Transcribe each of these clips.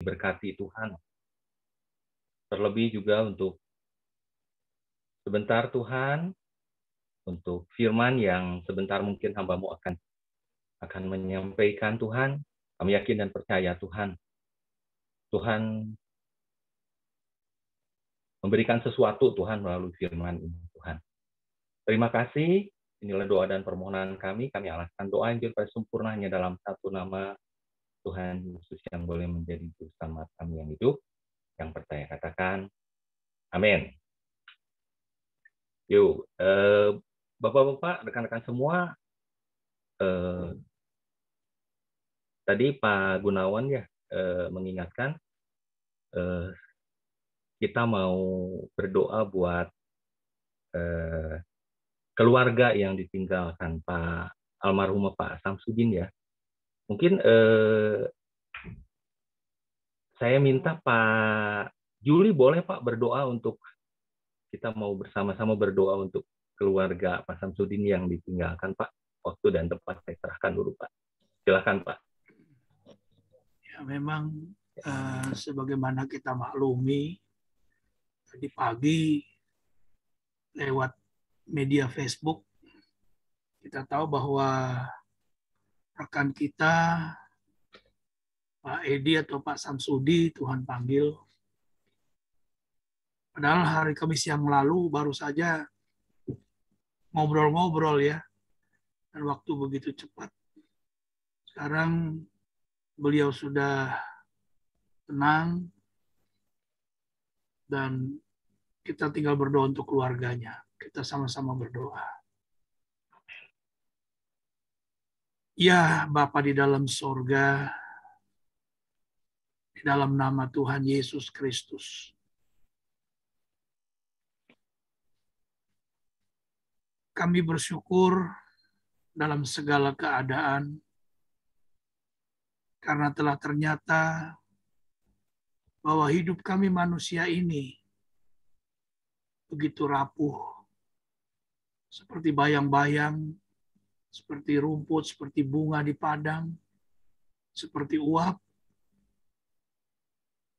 diberkati Tuhan. Terlebih juga untuk sebentar Tuhan, untuk firman yang sebentar mungkin hamba-Mu akan menyampaikan Tuhan. Kami yakin dan percaya Tuhan memberikan sesuatu Tuhan melalui firman ini Tuhan. Terima kasih. Inilah doa dan permohonan kami. Kami alaskan doa Injil pada sempurnanya dalam satu nama Tuhan Yesus yang boleh menjadi juru selamat kami yang hidup. Yang percaya katakan, amin. Yuk, Bapak-bapak, rekan-rekan semua, tadi Pak Gunawan ya mengingatkan kita mau berdoa buat keluarga yang ditinggalkan Pak almarhum Pak Samsudin ya. Mungkin saya minta Pak Juli boleh Pak berdoa untuk kita mau bersama-sama berdoa untuk keluarga Pak Samsudin yang ditinggalkan Pak. Waktu dan tempat saya serahkan dulu Pak. Silakan Pak. Ya, memang sebagaimana kita maklumi tadi pagi lewat media Facebook kita tahu bahwa rekan kita Pak Edi atau Pak Samsudi Tuhan panggil. Padahal hari Kamis yang lalu baru saja ngobrol-ngobrol ya. Dan waktu begitu cepat. Sekarang beliau sudah tenang dan kita tinggal berdoa untuk keluarganya. Kita sama-sama berdoa. Ya Bapa di dalam sorga, di dalam nama Tuhan Yesus Kristus. Kami bersyukur dalam segala keadaan karena telah ternyata bahwa hidup kami manusia ini begitu rapuh, seperti bayang-bayang, seperti rumput, seperti bunga di padang, seperti uap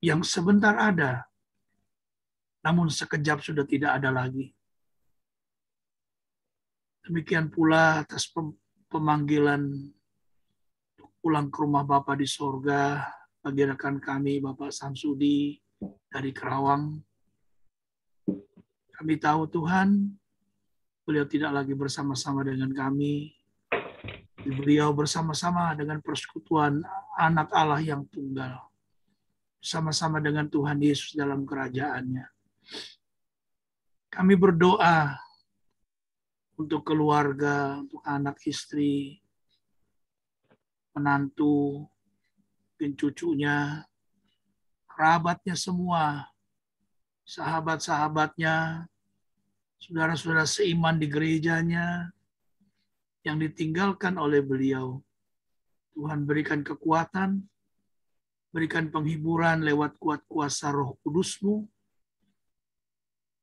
yang sebentar ada, namun sekejap sudah tidak ada lagi. Demikian pula atas pemanggilan pulang ke rumah Bapa di sorga bagi rekan kami Bapak Samsudi dari Kerawang. Kami tahu Tuhan, beliau tidak lagi bersama-sama dengan kami. Beliau bersama-sama dengan persekutuan anak Allah yang tunggal. Sama-sama dengan Tuhan Yesus dalam kerajaannya. Kami berdoa untuk keluarga, untuk anak istri, menantu, dan cucunya, kerabatnya semua, sahabat-sahabatnya, saudara-saudara seiman di gerejanya, yang ditinggalkan oleh beliau. Tuhan berikan kekuatan, berikan penghiburan lewat kuat kuasa Roh Kudus-Mu,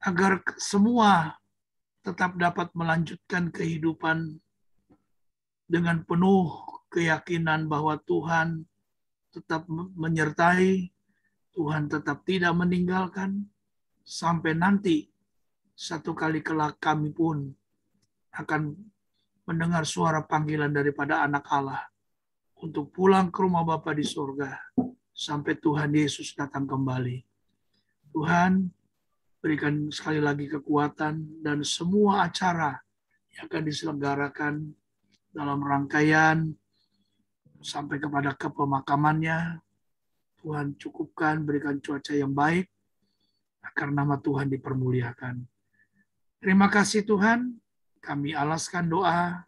agar semua tetap dapat melanjutkan kehidupan dengan penuh keyakinan bahwa Tuhan tetap menyertai, Tuhan tetap tidak meninggalkan, sampai nanti satu kali kelak kami pun akan mendengar suara panggilan daripada anak Allah untuk pulang ke rumah Bapa di surga sampai Tuhan Yesus datang kembali. Tuhan, berikan sekali lagi kekuatan dan semua acara yang akan diselenggarakan dalam rangkaian sampai kepada kepemakamannya. Tuhan cukupkan, berikan cuaca yang baik agar nama Tuhan dipermuliakan. Terima kasih Tuhan, kami alaskan doa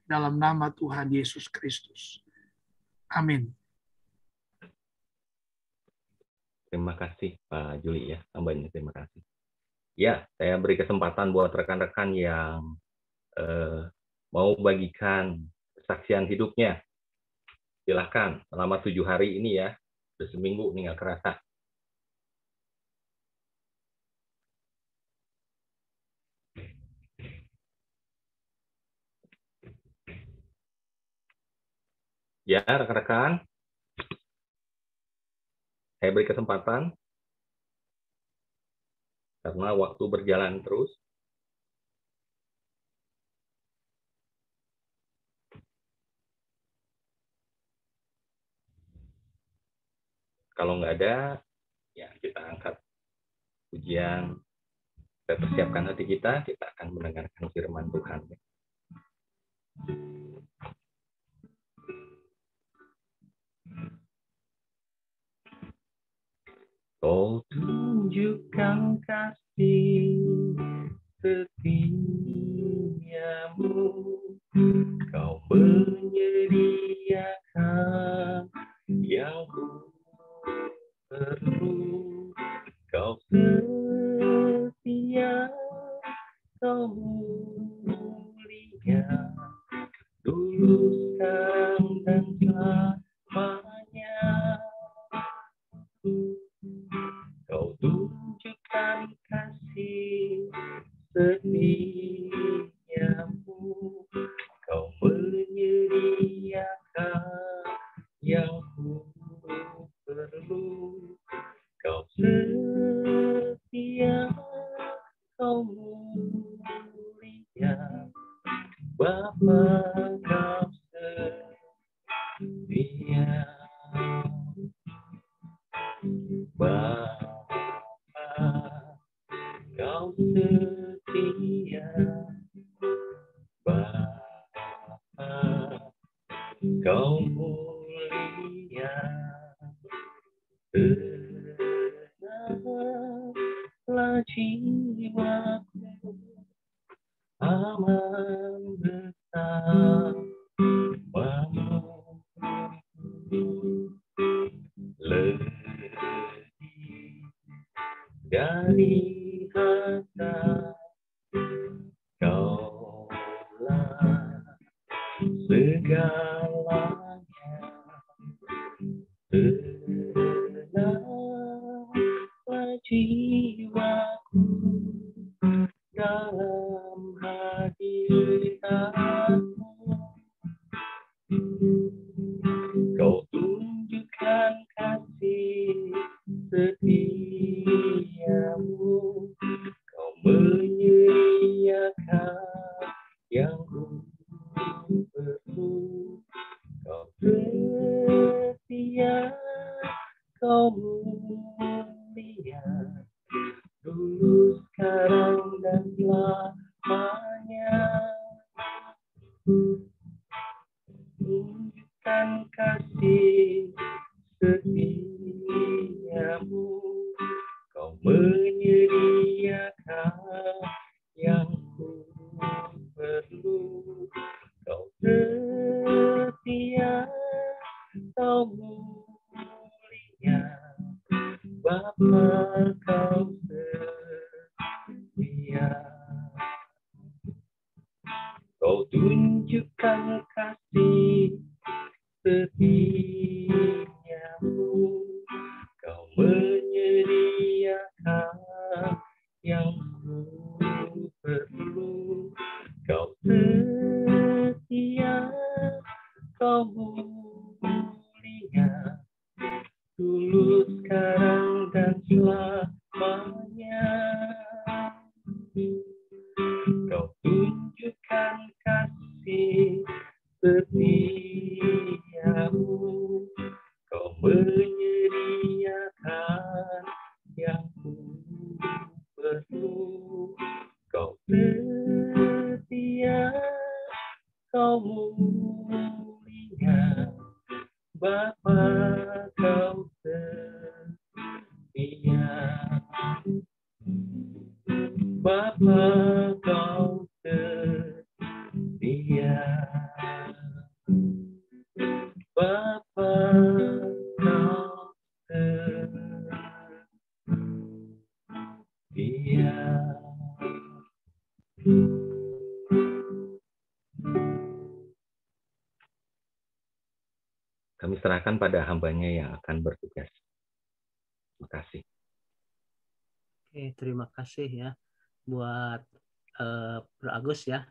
dalam nama Tuhan Yesus Kristus. Amin. Terima kasih Pak Juli ya, tambahnya terima kasih. Ya, saya beri kesempatan buat rekan-rekan yang mau bagikan kesaksian hidupnya. Silahkan, selama 7 hari ini ya, udah seminggu nih nggak kerasa. Ya, rekan-rekan. Saya beri kesempatan karena waktu berjalan terus. Kalau nggak ada, ya kita angkat pujian. Kita persiapkan hati kita akan mendengarkan firman Tuhan. Kau tunjukkan kasih setiamu, kau menyediakan yang ku perlu, kau setia, kau mulia, dulu, sekarang, dan selamanya. Kau tunjukkan kasih setiamu, kau menyediakan yang ku perlu, kau setia, kau mulia, Bapa, kau setia. Bapa, kau setia. Bapa, kau mulia. Tenanglah jiwaku, aman bersamamu. Lebih dari harta, Kaulah segalanya. Tenanglah jiwaku dalam hadirat-Mu. Kau tunjukkan kasih setiamu, kau menyediakan yang ku perlu, kau setia, kau mulia, dulu, sekarang, dan selamanya. Tunjukkan kasih setiamu, kau menyediakan yang ku perlu, kau setia, kau mulia, Bapa, kau setia. Kau tunjukkan kasih setiamu, kau menyediakan yang ku perlu, kau setia, kau mulia, dulu, sekarang, dan selamanya. Kau tunjukkan kasih setiamu, kau menyediakan yang ku perlu, kau setia, kau mulia, Bapa, kau setia. Bapa, kau setia. Bapa, kau setia. Kami serahkan pada hambanya yang akan bertugas. Terima kasih. Oke, terima kasih ya buat Bro Agus ya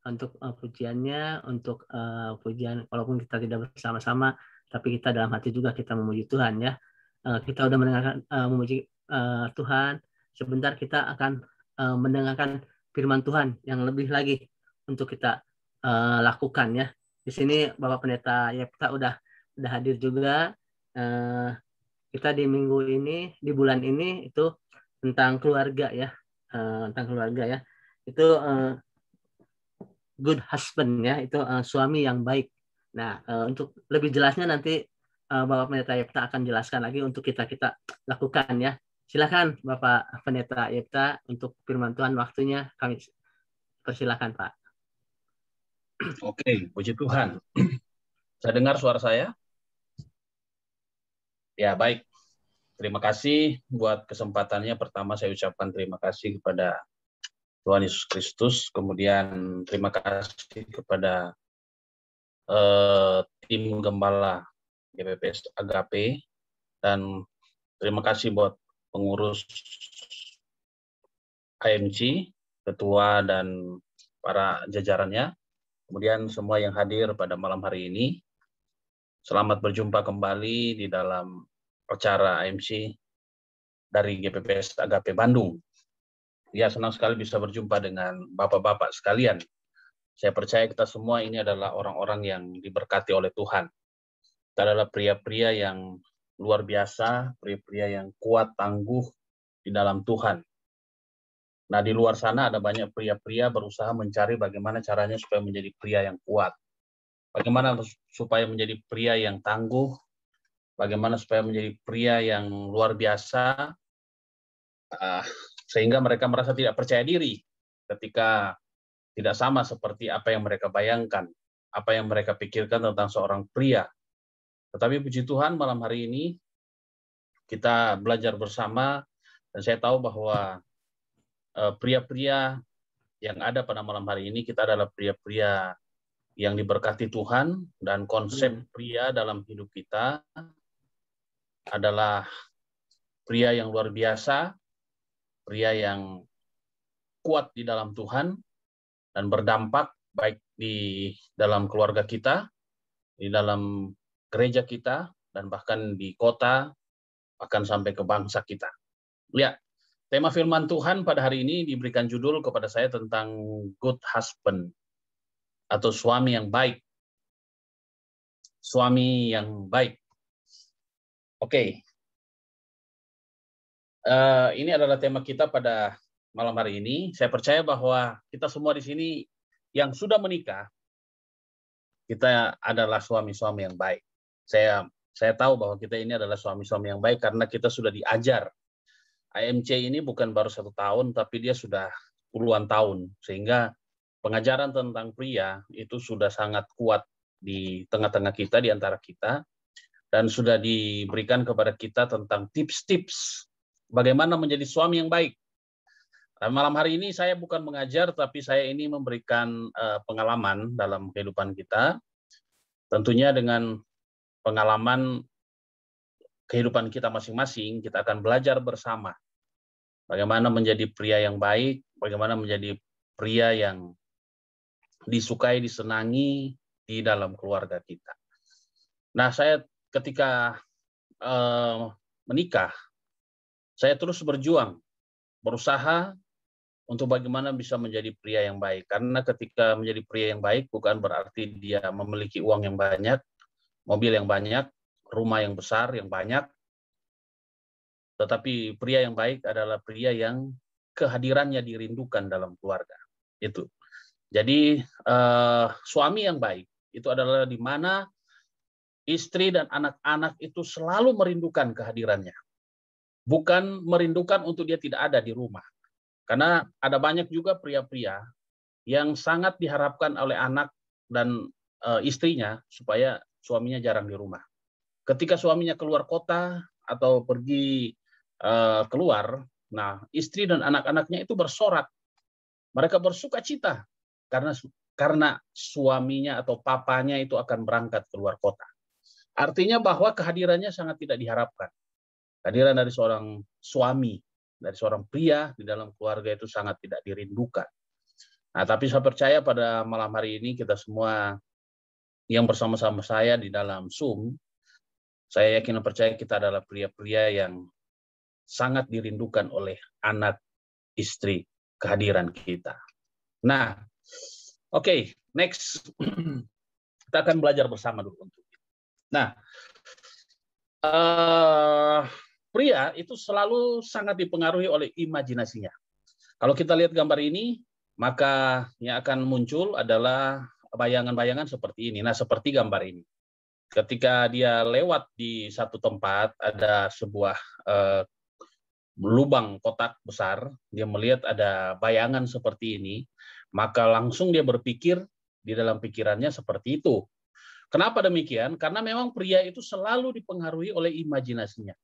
untuk pujiannya, untuk pujian walaupun kita tidak bersama-sama, tapi kita dalam hati juga kita memuji Tuhan ya. kita udah mendengarkan memuji Tuhan. Sebentar kita akan mendengarkan firman Tuhan yang lebih lagi untuk kita lakukan ya. Di sini Bapak Pendeta Yepta udah hadir juga. Kita di minggu ini, di bulan ini itu tentang keluarga ya, tentang keluarga ya. Itu good husband ya, itu suami yang baik. Nah, untuk lebih jelasnya nanti Bapak Pendeta Yepta akan jelaskan lagi untuk kita lakukan ya. Silakan Bapak Pendeta Yepta untuk firman Tuhan, waktunya kami persilakan Pak. Oke, puji Tuhan. Saya dengar suara saya? Ya, baik. Terima kasih buat kesempatannya. Pertama saya ucapkan terima kasih kepada Tuhan Yesus Kristus. Kemudian terima kasih kepada tim Gembala GPPS Agape. Dan terima kasih buat pengurus AMC, ketua dan para jajarannya. Kemudian semua yang hadir pada malam hari ini. Selamat berjumpa kembali di dalam acara AMC dari GPPS Agape Bandung. Ya, senang sekali bisa berjumpa dengan bapak-bapak sekalian. Saya percaya kita semua ini adalah orang-orang yang diberkati oleh Tuhan. Kita adalah pria-pria yang luar biasa, pria-pria yang kuat, tangguh di dalam Tuhan. Nah, di luar sana ada banyak pria-pria berusaha mencari bagaimana caranya supaya menjadi pria yang kuat. Bagaimana supaya menjadi pria yang tangguh, bagaimana supaya menjadi pria yang luar biasa, sehingga mereka merasa tidak percaya diri ketika tidak sama seperti apa yang mereka bayangkan, apa yang mereka pikirkan tentang seorang pria. Tetapi puji Tuhan malam hari ini kita belajar bersama, dan saya tahu bahwa pria-pria yang ada pada malam hari ini, kita adalah pria-pria yang diberkati Tuhan, dan konsep pria dalam hidup kita adalah pria yang luar biasa, pria yang kuat di dalam Tuhan, dan berdampak baik di dalam keluarga kita, di dalam gereja kita, dan bahkan di kota, bahkan sampai ke bangsa kita. Ya, tema firman Tuhan pada hari ini diberikan judul kepada saya tentang good husband, atau suami yang baik. Suami yang baik. Oke. Ini adalah tema kita pada malam hari ini. Saya percaya bahwa kita semua di sini yang sudah menikah, kita adalah suami-suami yang baik. Saya tahu bahwa kita ini adalah suami-suami yang baik karena kita sudah diajar. AMC ini bukan baru 1 tahun, tapi dia sudah puluhan tahun. Sehingga pengajaran tentang pria itu sudah sangat kuat di tengah-tengah kita, di antara kita. Dan sudah diberikan kepada kita tentang tips-tips bagaimana menjadi suami yang baik. Dan malam hari ini saya bukan mengajar, tapi saya ini memberikan pengalaman dalam kehidupan kita. Tentunya dengan pengalaman kehidupan kita masing-masing, kita akan belajar bersama bagaimana menjadi pria yang baik, bagaimana menjadi pria yang disukai, disenangi di dalam keluarga kita. Nah, saya ketika menikah, saya terus berjuang, berusaha untuk bagaimana bisa menjadi pria yang baik. Karena ketika menjadi pria yang baik bukan berarti dia memiliki uang yang banyak, mobil yang banyak, rumah yang besar, yang banyak. Tetapi pria yang baik adalah pria yang kehadirannya dirindukan dalam keluarga. Itu. Jadi suami yang baik itu adalah di mana istri dan anak-anak itu selalu merindukan kehadirannya. Bukan merindukan untuk dia tidak ada di rumah. Karena ada banyak juga pria-pria yang sangat diharapkan oleh anak dan istrinya supaya suaminya jarang di rumah. Ketika suaminya keluar kota atau pergi keluar, nah istri dan anak-anaknya itu bersorak. Mereka bersuka cita karena suaminya atau papanya itu akan berangkat keluar kota. Artinya bahwa kehadirannya sangat tidak diharapkan. Kehadiran dari seorang suami, dari seorang pria di dalam keluarga itu sangat tidak dirindukan. Nah, tapi saya percaya pada malam hari ini kita semua yang bersama-sama saya di dalam Zoom, Saya yakin dan percaya kita adalah pria-pria yang sangat dirindukan oleh anak, istri, kehadiran kita. Nah, oke, next. Kita akan belajar bersama dulu untuk itu. Nah, pria itu selalu sangat dipengaruhi oleh imajinasinya. Kalau kita lihat gambar ini, maka yang akan muncul adalah bayangan-bayangan seperti ini. Nah, seperti gambar ini. Ketika dia lewat di satu tempat, ada sebuah lubang kotak besar, dia melihat ada bayangan seperti ini, maka langsung dia berpikir di dalam pikirannya seperti itu. Kenapa demikian? Karena memang pria itu selalu dipengaruhi oleh imajinasinya.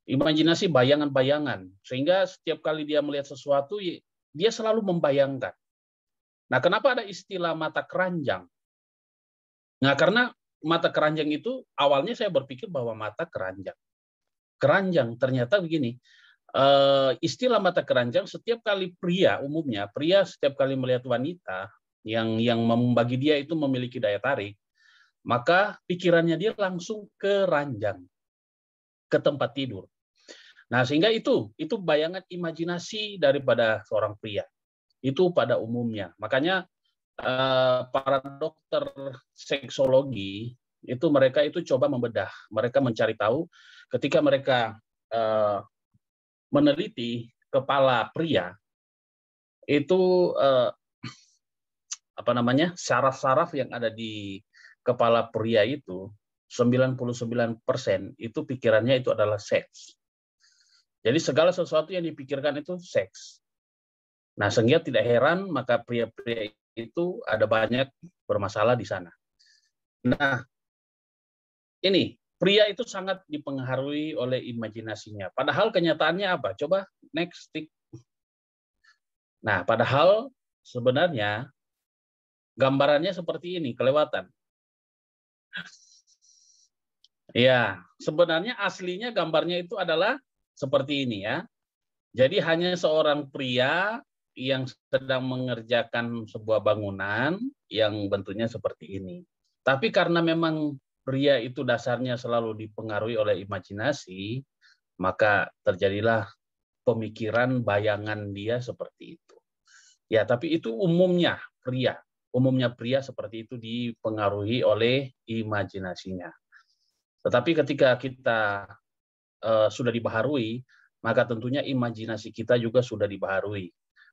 Imajinasi bayangan-bayangan. Sehingga setiap kali dia melihat sesuatu, dia selalu membayangkan. Nah, kenapa ada istilah mata keranjang? Nah, karena mata keranjang itu, awalnya saya berpikir bahwa mata keranjang. Keranjang, ternyata begini, istilah mata keranjang, setiap kali pria, umumnya, pria setiap kali melihat wanita, yang bagi dia itu memiliki daya tarik, maka pikirannya dia langsung ke ranjang, ke tempat tidur. Nah, sehingga itu bayangan imajinasi daripada seorang pria. Itu pada umumnya. Makanya para dokter seksologi itu mereka itu coba membedah. Mereka mencari tahu ketika mereka meneliti kepala pria itu saraf-saraf yang ada di kepala pria itu 99% itu pikirannya itu adalah seks. Jadi segala sesuatu yang dipikirkan itu seks. Nah, sehingga tidak heran maka pria-pria itu ada banyak bermasalah di sana. Nah, ini pria itu sangat dipengaruhi oleh imajinasinya. Padahal kenyataannya apa? Coba next stick. Nah, padahal sebenarnya gambarannya seperti ini, kelewatan. Ya, sebenarnya aslinya gambarnya itu adalah seperti ini ya. Jadi hanya seorang pria yang sedang mengerjakan sebuah bangunan yang bentuknya seperti ini. Tapi karena memang pria itu dasarnya selalu dipengaruhi oleh imajinasi, maka terjadilah pemikiran bayangan dia seperti itu. Ya, tapi itu umumnya pria. Umumnya pria seperti itu dipengaruhi oleh imajinasinya. Tetapi ketika kita sudah dibaharui, maka tentunya imajinasi kita juga sudah dibaharui.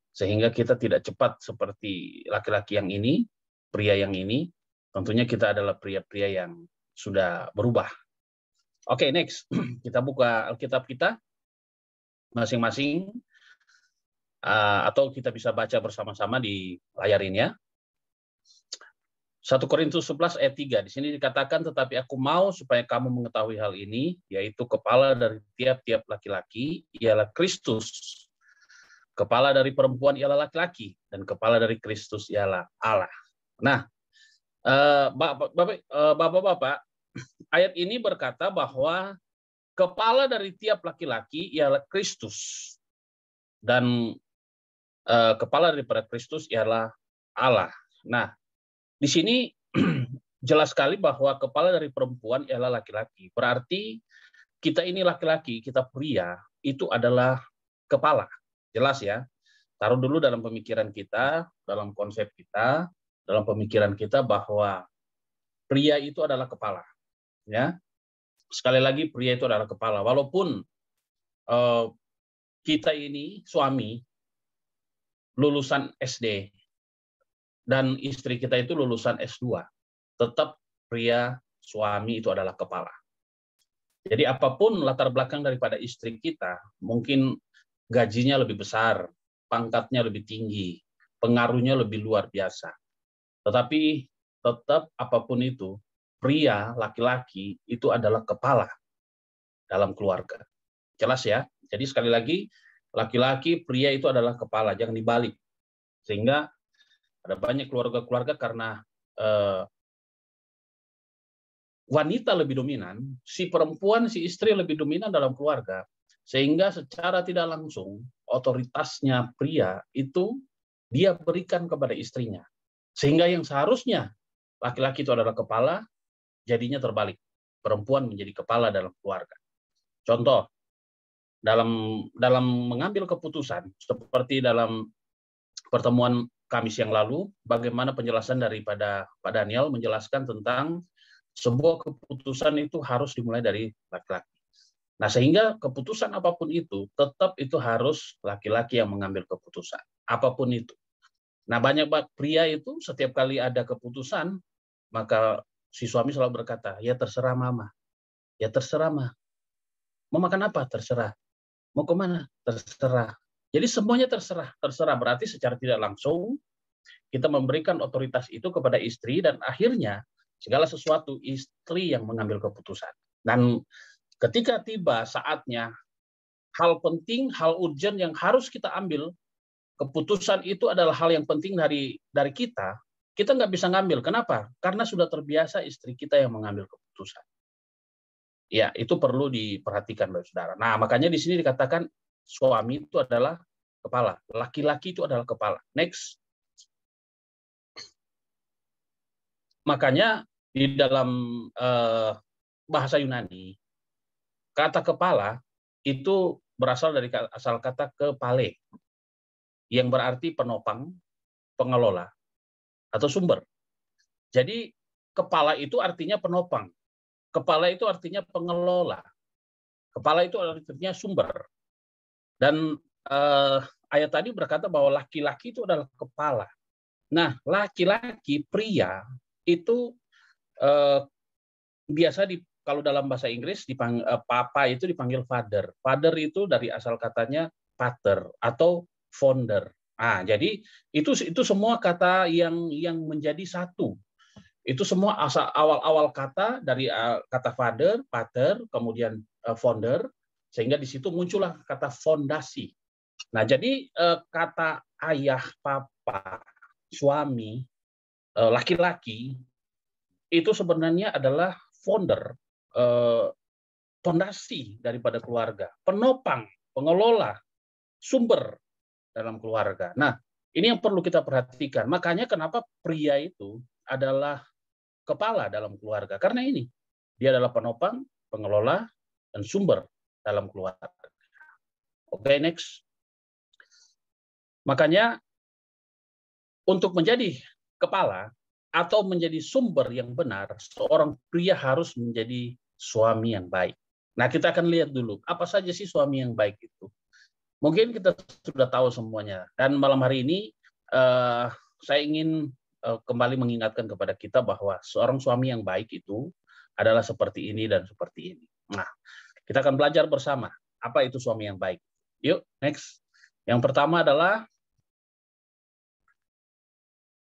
Sehingga kita tidak cepat seperti laki-laki yang ini, pria yang ini, tentunya kita adalah pria-pria yang sudah berubah. Oke, next. Kita buka Alkitab kita masing-masing, atau kita bisa baca bersama-sama di layar ini ya. 1 Korintus 11 ayat 3. Di sini dikatakan, tetapi aku mau supaya kamu mengetahui hal ini, yaitu kepala dari tiap-tiap laki-laki ialah Kristus. Kepala dari perempuan ialah laki-laki, dan kepala dari Kristus ialah Allah. Nah, Bapak-bapak, ayat ini berkata bahwa kepala dari tiap laki-laki ialah Kristus, dan kepala daripada Kristus ialah Allah. Nah, di sini jelas sekali bahwa kepala dari perempuan ialah laki-laki. Berarti kita ini laki-laki, kita pria, itu adalah kepala. Jelas ya. Taruh dulu dalam pemikiran kita, dalam konsep kita, dalam pemikiran kita bahwa pria itu adalah kepala. Ya. Sekali lagi, pria itu adalah kepala. Walaupun kita ini suami lulusan SD, dan istri kita itu lulusan S2. Tetap pria, suami itu adalah kepala. Jadi apapun latar belakang daripada istri kita, mungkin gajinya lebih besar, pangkatnya lebih tinggi, pengaruhnya lebih luar biasa. Tetapi tetap apapun itu, pria, laki-laki itu adalah kepala dalam keluarga. Jelas ya? Jadi sekali lagi, laki-laki, pria itu adalah kepala, jangan dibalik. Sehingga ada banyak keluarga-keluarga karena wanita lebih dominan, si perempuan, si istri lebih dominan dalam keluarga, sehingga secara tidak langsung otoritasnya pria itu dia berikan kepada istrinya. Sehingga yang seharusnya laki-laki itu adalah kepala, jadinya terbalik. perempuan menjadi kepala dalam keluarga. Contoh, dalam mengambil keputusan, seperti dalam pertemuan Kamis yang lalu, bagaimana penjelasan daripada Pak Daniel menjelaskan tentang sebuah keputusan itu harus dimulai dari laki-laki. Nah, sehingga keputusan apapun itu, tetap itu harus laki-laki yang mengambil keputusan. Apapun itu. Nah, banyak pria itu setiap kali ada keputusan, maka si suami selalu berkata, ya terserah mama. Ya terserah mah. Mau makan apa? Terserah. Mau kemana? Terserah. Jadi semuanya terserah. Terserah berarti secara tidak langsung kita memberikan otoritas itu kepada istri dan akhirnya segala sesuatu istri yang mengambil keputusan. Dan ketika tiba saatnya hal penting, hal urgent yang harus kita ambil, keputusan itu adalah hal yang penting dari kita nggak bisa ngambil. Kenapa? Karena sudah terbiasa istri kita yang mengambil keputusan. Ya, itu perlu diperhatikan, Bapak Saudara. Nah, makanya di sini dikatakan suami itu adalah kepala, laki-laki itu adalah kepala. Next. Makanya di dalam bahasa Yunani, kata kepala itu berasal dari asal kata kepale, yang berarti penopang, pengelola, atau sumber. Jadi kepala itu artinya penopang, kepala itu artinya pengelola, kepala itu artinya sumber. Dan ayat tadi berkata bahwa laki-laki itu adalah kepala. Nah, laki-laki, pria, itu biasa kalau dalam bahasa Inggris papa itu dipanggil father. Father itu dari asal katanya pater atau founder. Ah, jadi itu semua kata yang menjadi satu. Itu semua asal awal kata dari kata father, pater, kemudian founder, sehingga di situ muncullah kata fondasi. Nah, jadi kata ayah, papa, suami, laki-laki itu sebenarnya adalah founder, fondasi daripada keluarga, penopang, pengelola, sumber dalam keluarga. Nah, ini yang perlu kita perhatikan. Makanya kenapa pria itu adalah kepala dalam keluarga. Karena ini, dia adalah penopang, pengelola, dan sumber dalam keluarga. Oke, next. Makanya untuk menjadi kepala atau menjadi sumber yang benar, seorang pria harus menjadi suami yang baik. Nah, kita akan lihat dulu, apa saja sih suami yang baik itu. Mungkin kita sudah tahu semuanya. Dan malam hari ini, saya ingin kembali mengingatkan kepada kita bahwa seorang suami yang baik itu adalah seperti ini dan seperti ini. Nah, kita akan belajar bersama, apa itu suami yang baik. Yuk, next. Yang pertama adalah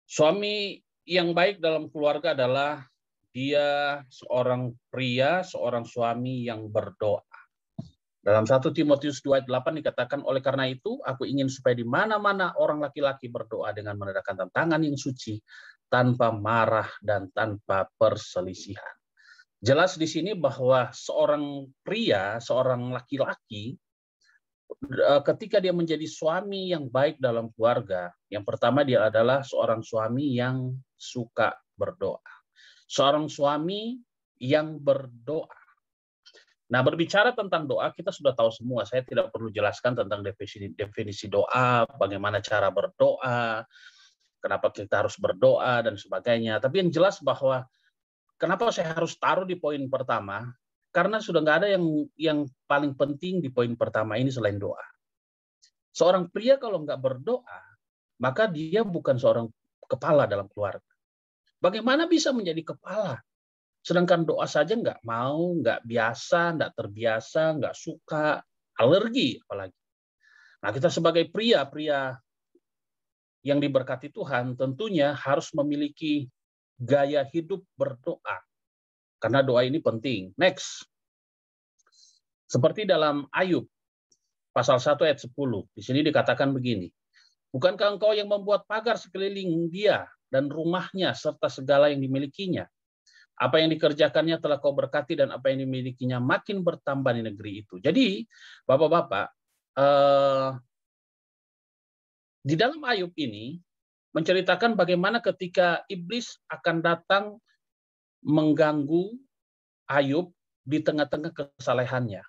suami yang baik dalam keluarga adalah dia seorang pria, seorang suami yang berdoa. Dalam 1 Timotius 2:8 dikatakan, oleh karena itu aku ingin supaya di mana-mana orang laki-laki berdoa dengan menadahkan tangan yang suci, tanpa marah dan tanpa perselisihan. Jelas di sini bahwa seorang pria, seorang laki-laki, ketika dia menjadi suami yang baik dalam keluarga, yang pertama dia adalah seorang suami yang suka berdoa. Seorang suami yang berdoa. Nah, berbicara tentang doa, kita sudah tahu semua. Saya tidak perlu jelaskan tentang definisi doa, bagaimana cara berdoa, kenapa kita harus berdoa, dan sebagainya. Tapi yang jelas bahwa kenapa saya harus taruh di poin pertama, karena sudah nggak ada yang paling penting di poin pertama ini selain doa. Seorang pria kalau nggak berdoa, maka dia bukan seorang kepala dalam keluarga. Bagaimana bisa menjadi kepala? Sedangkan doa saja nggak mau, nggak biasa, nggak terbiasa, nggak suka, alergi apalagi. Nah, kita sebagai pria yang diberkati Tuhan tentunya harus memiliki gaya hidup berdoa. Karena doa ini penting. Next. Seperti dalam Ayub pasal 1 ayat 10. Di sini dikatakan begini. Bukankah engkau yang membuat pagar sekeliling dia dan rumahnya serta segala yang dimilikinya? Apa yang dikerjakannya telah kau berkati dan apa yang dimilikinya makin bertambah di negeri itu. Jadi, Bapak-bapak, di dalam Ayub ini menceritakan bagaimana ketika iblis akan datang mengganggu Ayub di tengah-tengah kesalehannya.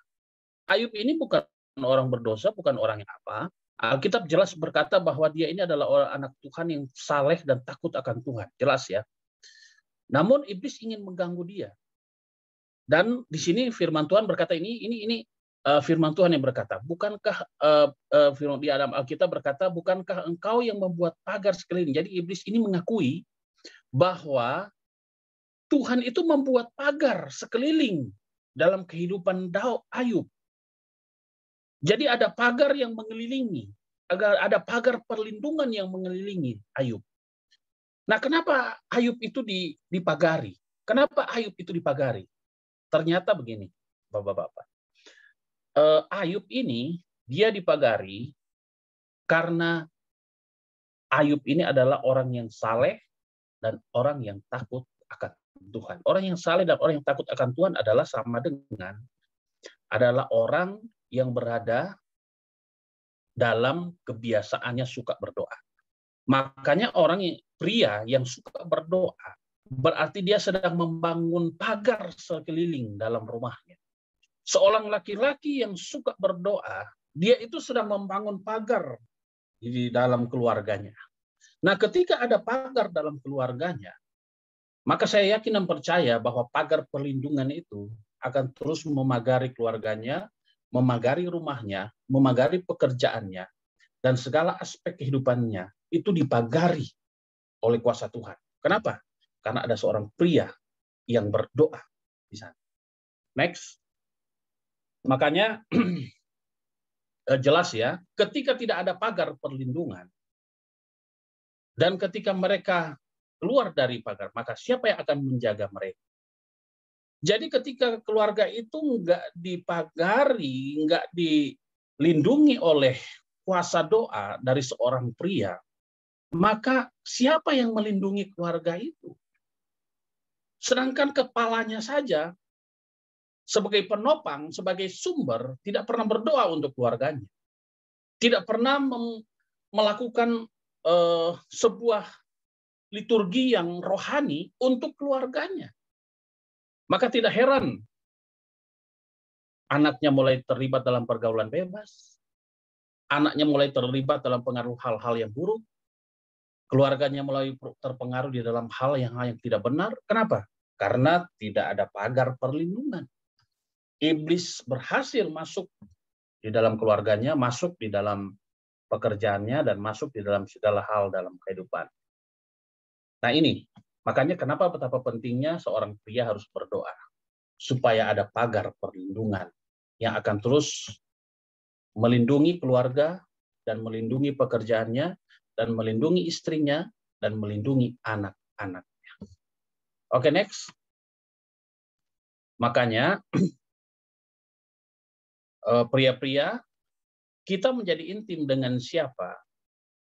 Ayub ini bukan orang berdosa, bukan orang yang apa. Alkitab jelas berkata bahwa dia ini adalah orang anak Tuhan yang saleh dan takut akan Tuhan. Jelas ya. Namun iblis ingin mengganggu dia. Dan di sini firman Tuhan berkata ini firman Tuhan yang berkata, bukankah firman di dalam Alkitab berkata, bukankah engkau yang membuat pagar sekeliling? Jadi iblis ini mengakui bahwa Tuhan itu membuat pagar sekeliling dalam kehidupan Ayub. Jadi ada pagar yang mengelilingi, ada pagar perlindungan yang mengelilingi Ayub. Nah, kenapa Ayub itu dipagari? Kenapa Ayub itu dipagari? Ternyata begini, Bapak-bapak. Ayub ini dia dipagari karena Ayub ini adalah orang yang saleh dan orang yang takut akan Tuhan. Orang yang saleh dan orang yang takut akan Tuhan adalah sama dengan adalah orang yang berada dalam kebiasaannya suka berdoa. Makanya pria yang suka berdoa berarti dia sedang membangun pagar sekeliling dalam rumahnya. Seorang laki-laki yang suka berdoa, dia itu sedang membangun pagar di dalam keluarganya. Nah, ketika ada pagar dalam keluarganya, maka saya yakin dan percaya bahwa pagar perlindungan itu akan terus memagari keluarganya, memagari rumahnya, memagari pekerjaannya, dan segala aspek kehidupannya itu dipagari oleh kuasa Tuhan. Kenapa? Karena ada seorang pria yang berdoa di sana. Next. Makanya jelas ya, ketika tidak ada pagar perlindungan, dan ketika mereka keluar dari pagar, maka siapa yang akan menjaga mereka? Jadi ketika keluarga itu nggak dipagari, nggak dilindungi oleh kuasa doa dari seorang pria, maka siapa yang melindungi keluarga itu? Sedangkan kepalanya saja sebagai penopang, sebagai sumber, tidak pernah berdoa untuk keluarganya. Tidak pernah melakukan sebuah liturgi yang rohani untuk keluarganya. Maka tidak heran anaknya mulai terlibat dalam pergaulan bebas, anaknya mulai terlibat dalam pengaruh hal-hal yang buruk, keluarganya mulai terpengaruh di dalam hal yang tidak benar. Kenapa? Karena tidak ada pagar perlindungan. Iblis berhasil masuk di dalam keluarganya, masuk di dalam pekerjaannya, dan masuk di dalam segala hal dalam kehidupan. Nah ini, makanya kenapa betapa pentingnya seorang pria harus berdoa. Supaya ada pagar perlindungan yang akan terus melindungi keluarga, dan melindungi pekerjaannya, dan melindungi istrinya, dan melindungi anak-anaknya. Oke, next. Makanya, pria-pria, kita menjadi intim dengan siapa,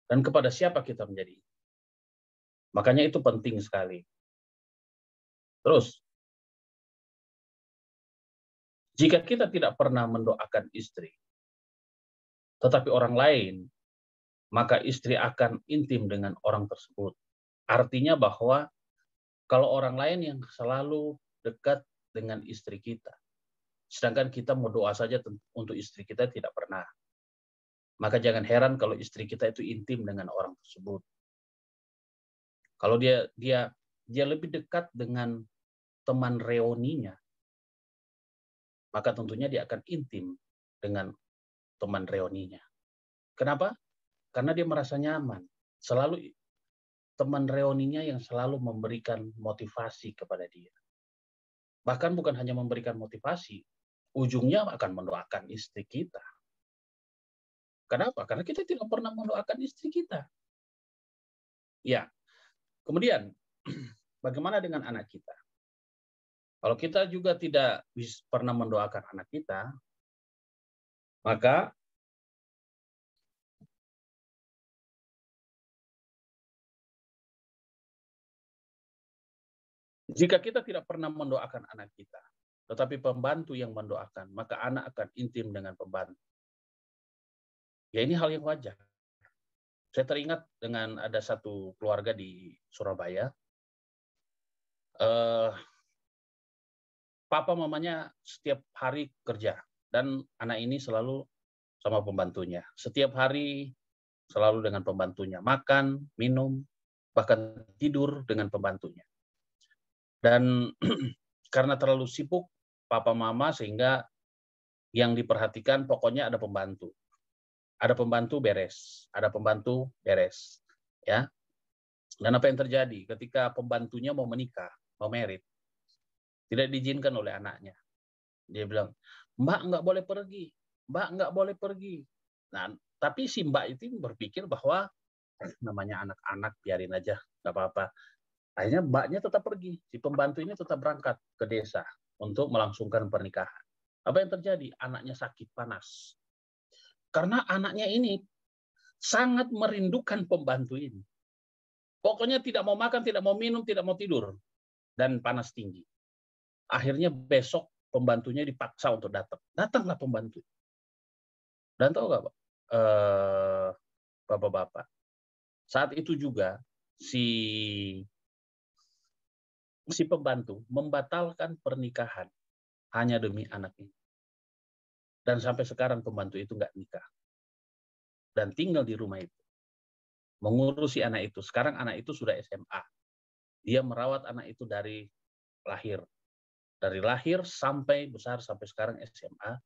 dan kepada siapa kita menjadi. Makanya itu penting sekali. Terus, jika kita tidak pernah mendoakan istri, tetapi orang lain, maka istri akan intim dengan orang tersebut. Artinya bahwa kalau orang lain yang selalu dekat dengan istri kita, sedangkan kita mau doa saja untuk istri kita tidak pernah, maka jangan heran kalau istri kita itu intim dengan orang tersebut. Kalau dia lebih dekat dengan teman reuninya, maka tentunya dia akan intim dengan teman reuninya. Kenapa? Karena dia merasa nyaman. Selalu teman reuninya yang selalu memberikan motivasi kepada dia. Bahkan bukan hanya memberikan motivasi, ujungnya akan mendoakan istri kita. Kenapa? Karena kita tidak pernah mendoakan istri kita. Ya. Kemudian, bagaimana dengan anak kita? Kalau kita juga tidak pernah mendoakan anak kita, maka jika kita tidak pernah mendoakan anak kita, tetapi pembantu yang mendoakan, maka anak akan intim dengan pembantu. Ya ini hal yang wajar. Saya teringat dengan ada satu keluarga di Surabaya. papa mamanya setiap hari kerja dan anak ini selalu sama pembantunya. Setiap hari selalu dengan pembantunya, makan, minum, bahkan tidur dengan pembantunya. Dan karena terlalu sibuk papa mama sehingga yang diperhatikan pokoknya ada pembantu. Ada pembantu beres, ada pembantu beres, ya. Dan apa yang terjadi ketika pembantunya mau menikah, mau merit, tidak diizinkan oleh anaknya. Dia bilang, Mbak nggak boleh pergi, Mbak nggak boleh pergi. Nah, tapi si Mbak itu berpikir bahwa namanya anak-anak biarin aja, nggak apa-apa. Akhirnya Mbaknya tetap pergi, si pembantu ini tetap berangkat ke desa untuk melangsungkan pernikahan. Apa yang terjadi? Anaknya sakit panas. Karena anaknya ini sangat merindukan pembantu ini. Pokoknya tidak mau makan, tidak mau minum, tidak mau tidur. Dan panas tinggi. Akhirnya besok pembantunya dipaksa untuk datang. Datanglah pembantu. Dan tahu nggak, Pak? Bapak-bapak, saat itu juga si pembantu membatalkan pernikahan hanya demi anak ini. Dan sampai sekarang pembantu itu nggak nikah. Dan tinggal di rumah itu. Mengurusi anak itu. Sekarang anak itu sudah SMA. Dia merawat anak itu dari lahir. Dari lahir sampai besar, sampai sekarang SMA.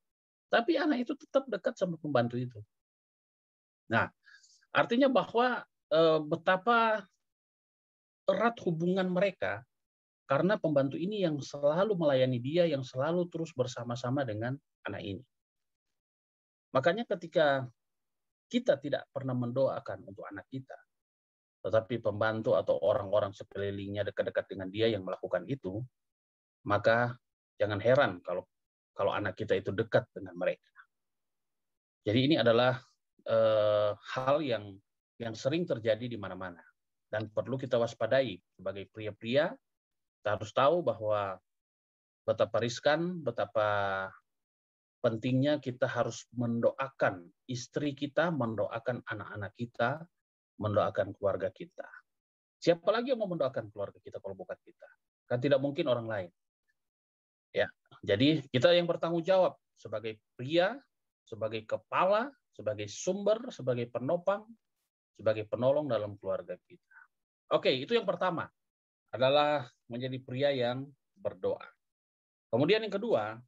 Tapi anak itu tetap dekat sama pembantu itu. Nah, artinya bahwa betapa erat hubungan mereka karena pembantu ini yang selalu melayani dia, yang selalu terus bersama-sama dengan anak ini. Makanya ketika kita tidak pernah mendoakan untuk anak kita, tetapi pembantu atau orang-orang sekelilingnya dekat-dekat dengan dia yang melakukan itu, maka jangan heran kalau anak kita itu dekat dengan mereka. Jadi ini adalah hal yang sering terjadi di mana-mana dan perlu kita waspadai sebagai pria-pria. Kita harus tahu bahwa betapa riskan, betapa pentingnya kita harus mendoakan istri kita, mendoakan anak-anak kita, mendoakan keluarga kita. Siapa lagi yang mau mendoakan keluarga kita kalau bukan kita? Kan tidak mungkin orang lain. Ya, jadi kita yang bertanggung jawab sebagai pria, sebagai kepala, sebagai sumber, sebagai penopang, sebagai penolong dalam keluarga kita. Oke, itu yang pertama adalah menjadi pria yang berdoa. Kemudian yang kedua,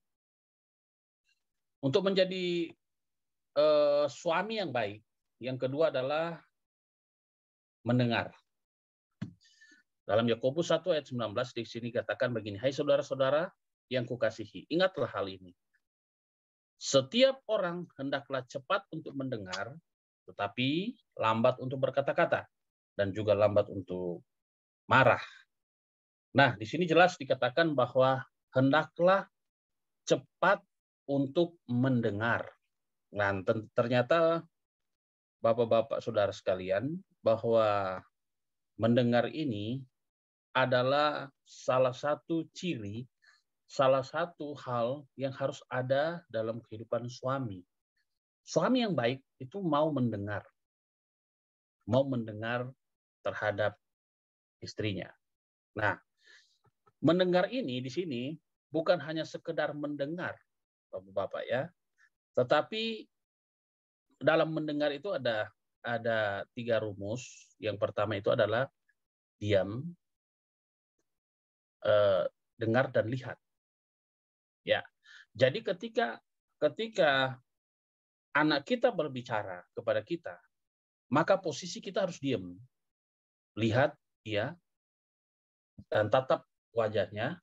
untuk menjadi suami yang baik, yang kedua adalah mendengar. Dalam Yakobus 1 ayat 19 di sini katakan begini, hai saudara-saudara yang kukasihi, ingatlah hal ini. Setiap orang hendaklah cepat untuk mendengar, tetapi lambat untuk berkata-kata, dan juga lambat untuk marah. Nah, di sini jelas dikatakan bahwa hendaklah cepat untuk mendengar. Nah, ternyata Bapak-bapak saudara sekalian, bahwa mendengar ini adalah salah satu ciri, salah satu hal yang harus ada dalam kehidupan suami. Suami yang baik itu mau mendengar terhadap istrinya. Nah, mendengar ini di sini bukan hanya sekedar mendengar, Bapak-bapak ya, tetapi dalam mendengar itu ada 3 rumus. Yang pertama itu adalah diam, dengar dan lihat. Ya, jadi ketika anak kita berbicara kepada kita, maka posisi kita harus diam, lihat dia, dan tatap wajahnya,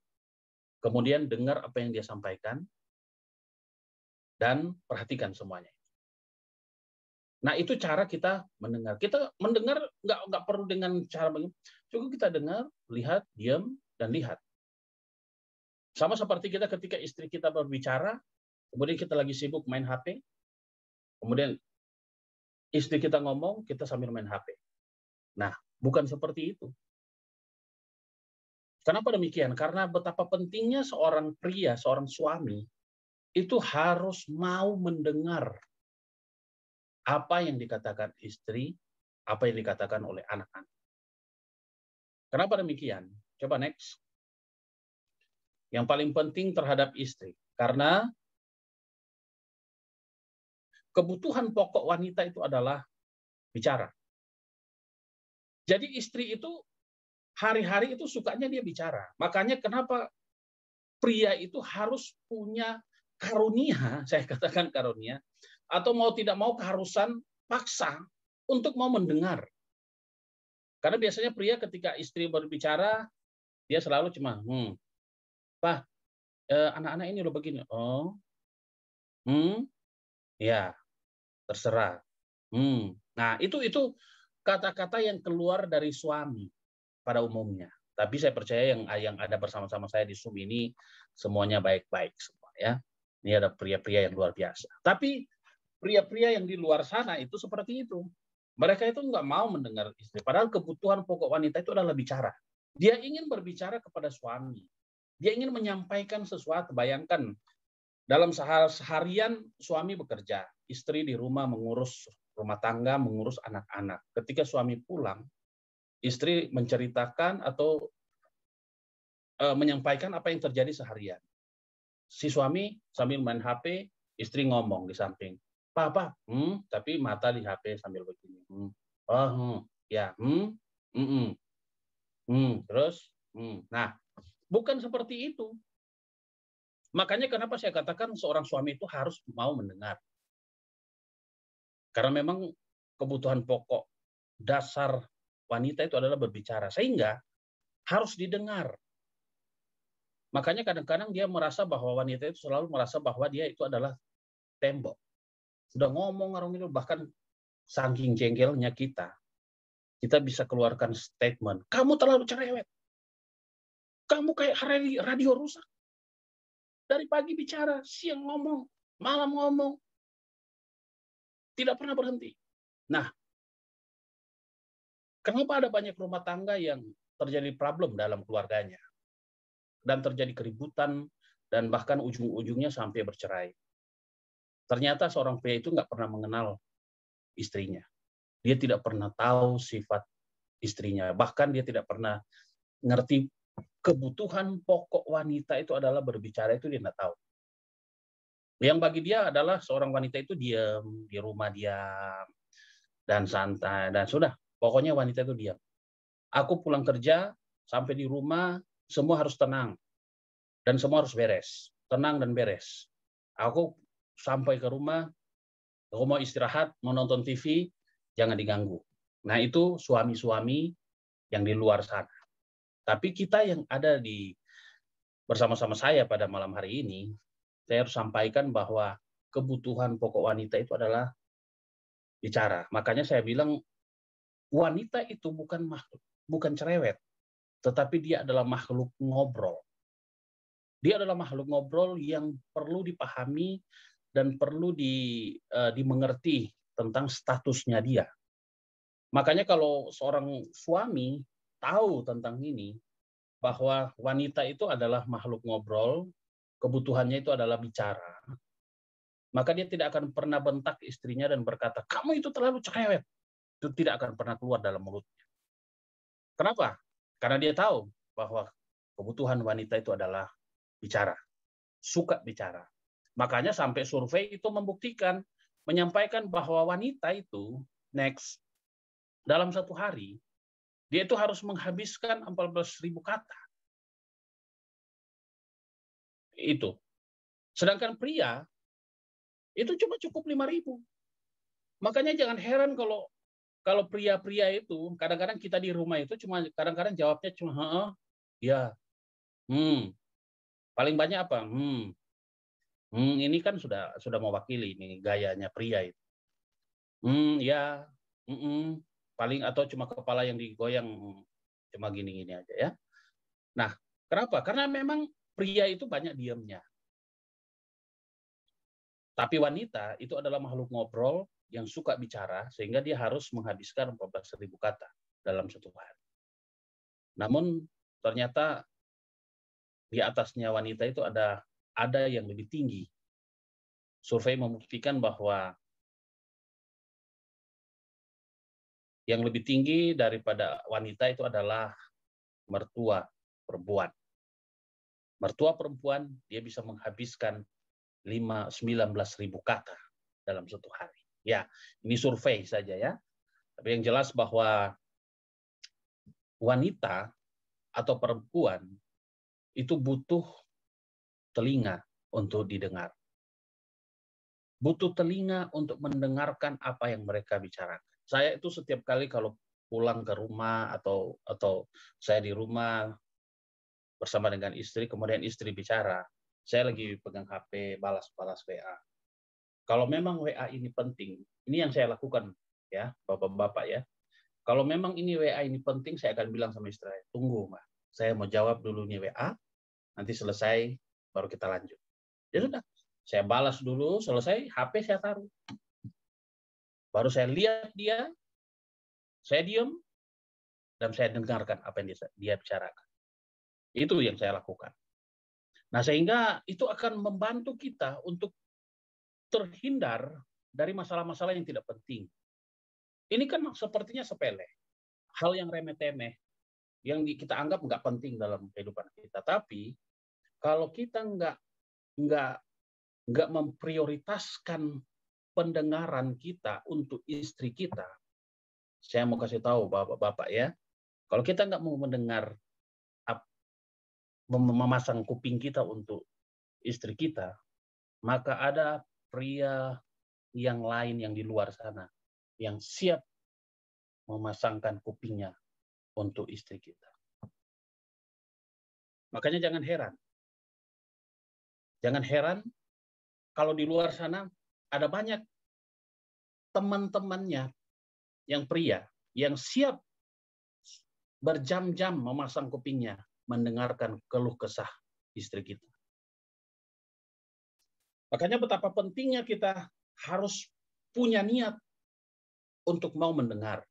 kemudian dengar apa yang dia sampaikan, dan perhatikan semuanya. Nah, itu cara kita mendengar. Kita mendengar nggak perlu dengan cara begini. Cukup kita dengar, lihat, diam, dan lihat. Sama seperti kita ketika istri kita berbicara, kemudian kita lagi sibuk main HP, kemudian istri kita ngomong, kita sambil main HP. Nah, bukan seperti itu. Kenapa demikian? Karena betapa pentingnya seorang pria, seorang suami, itu harus mau mendengar apa yang dikatakan istri, apa yang dikatakan oleh anak-anak. Kenapa demikian? Coba next. yang paling penting terhadap istri. Karena kebutuhan pokok wanita itu adalah bicara. Jadi istri itu hari-hari itu sukanya dia bicara. Makanya kenapa pria itu harus punya karunia, saya katakan karunia, atau mau tidak mau keharusan paksa untuk mau mendengar. Karena biasanya pria ketika istri berbicara, dia selalu cuma, Pak, anak-anak ini udah begini. Oh, ya, terserah. Nah, itu kata-kata yang keluar dari suami pada umumnya. Tapi saya percaya yang ada bersama-sama saya di Zoom ini semuanya baik-baik semua ya. Ini ada pria-pria yang luar biasa. Tapi pria-pria yang di luar sana itu seperti itu. Mereka itu nggak mau mendengar istri. Padahal kebutuhan pokok wanita itu adalah bicara. Dia ingin berbicara kepada suami. Dia ingin menyampaikan sesuatu. Bayangkan, dalam seharian suami bekerja. Istri di rumah mengurus rumah tangga, mengurus anak-anak. Ketika suami pulang, istri menceritakan atau menyampaikan apa yang terjadi seharian. Si suami sambil main HP, istri ngomong di samping. Papa, tapi mata di HP sambil begini. Ya, terus, nah, bukan seperti itu. Makanya kenapa saya katakan seorang suami itu harus mau mendengar. Karena memang kebutuhan pokok dasar wanita itu adalah berbicara. Sehingga harus didengar. Makanya kadang-kadang dia merasa bahwa wanita itu selalu merasa bahwa dia itu adalah tembok. Sudah ngomong orang itu, bahkan saking jengkelnya kita bisa keluarkan statement, kamu terlalu cerewet. Kamu kayak radio rusak. Dari pagi bicara, siang ngomong, malam ngomong. Tidak pernah berhenti. Nah, kenapa ada banyak rumah tangga yang terjadi problem dalam keluarganya? Dan terjadi keributan, dan bahkan ujung-ujungnya sampai bercerai. Ternyata seorang pria itu nggak pernah mengenal istrinya. Dia tidak pernah tahu sifat istrinya. Bahkan dia tidak pernah ngerti kebutuhan pokok wanita itu adalah berbicara, itu dia nggak tahu. Yang bagi dia adalah seorang wanita itu diam, di rumah diam, dan santai, dan sudah. Pokoknya wanita itu diam. Aku pulang kerja, sampai di rumah, semua harus tenang. Dan semua harus beres. Tenang dan beres. Aku sampai ke rumah, aku mau istirahat, mau nonton TV, jangan diganggu. Nah, itu suami-suami yang di luar sana. Tapi kita yang ada bersama-sama saya pada malam hari ini, saya harus sampaikan bahwa kebutuhan pokok wanita itu adalah bicara. Makanya saya bilang, wanita itu bukan cerewet, tetapi dia adalah makhluk ngobrol. Dia adalah makhluk ngobrol yang perlu dipahami dan perlu dimengerti tentang statusnya dia. Makanya kalau seorang suami tahu tentang ini, bahwa wanita itu adalah makhluk ngobrol, kebutuhannya itu adalah bicara, maka dia tidak akan pernah bentak istrinya dan berkata, kamu itu terlalu cerewet. Itu tidak akan pernah keluar dalam mulutnya. Kenapa? Karena dia tahu bahwa kebutuhan wanita itu adalah bicara, suka bicara. Makanya sampai survei itu membuktikan, menyampaikan bahwa wanita itu dalam satu hari, dia itu harus menghabiskan 14.000 kata. Itu. Sedangkan pria, itu cuma cukup 5.000. Makanya jangan heran kalau pria-pria itu, kadang-kadang kita di rumah itu kadang-kadang jawabnya cuma, ya, paling banyak apa? Ini kan sudah mewakili ini gayanya pria itu. Ya, paling atau cuma kepala yang digoyang cuma gini-gini aja ya. Nah, kenapa? Karena memang pria itu banyak diamnya. Tapi wanita itu adalah makhluk ngobrol yang suka bicara, sehingga dia harus menghabiskan 14.000 kata dalam satu hari. Namun ternyata di atasnya wanita itu ada yang lebih tinggi. Survei membuktikan bahwa yang lebih tinggi daripada wanita itu adalah mertua perempuan. Mertua perempuan, dia bisa menghabiskan 19.000 kata dalam satu hari. Ya, ini survei saja ya. Tapi yang jelas bahwa wanita atau perempuan itu butuh telinga untuk didengar. Butuh telinga untuk mendengarkan apa yang mereka bicarakan. Saya itu setiap kali kalau pulang ke rumah atau saya di rumah bersama dengan istri, kemudian istri bicara, saya lagi pegang HP, balas-balas WA. Kalau memang WA ini penting, ini yang saya lakukan ya, Bapak-bapak ya. Kalau memang ini WA ini penting, saya akan bilang sama istri, tunggu Mbak, saya mau jawab dulu nih WA, nanti selesai baru kita lanjut. Ya sudah, saya balas dulu, selesai, HP saya taruh. Baru saya lihat dia, saya diam, dan saya dengarkan apa yang dia bicarakan. Itu yang saya lakukan. Nah, sehingga itu akan membantu kita untuk terhindar dari masalah-masalah yang tidak penting. Ini kan sepertinya sepele, hal yang remeh-temeh, yang kita anggap nggak penting dalam kehidupan kita. Tapi kalau kita nggak memprioritaskan pendengaran kita untuk istri kita, saya mau kasih tahu bapak-bapak ya, kalau kita nggak mau mendengar, memasang kuping kita untuk istri kita, maka ada pria yang lain yang di luar sana yang siap memasangkan kupingnya untuk istri kita. Makanya jangan heran. Jangan heran kalau di luar sana ada banyak teman-temannya yang pria yang siap berjam-jam memasang kupingnya mendengarkan keluh kesah istri kita. Makanya betapa pentingnya kita harus punya niat untuk mau mendengar.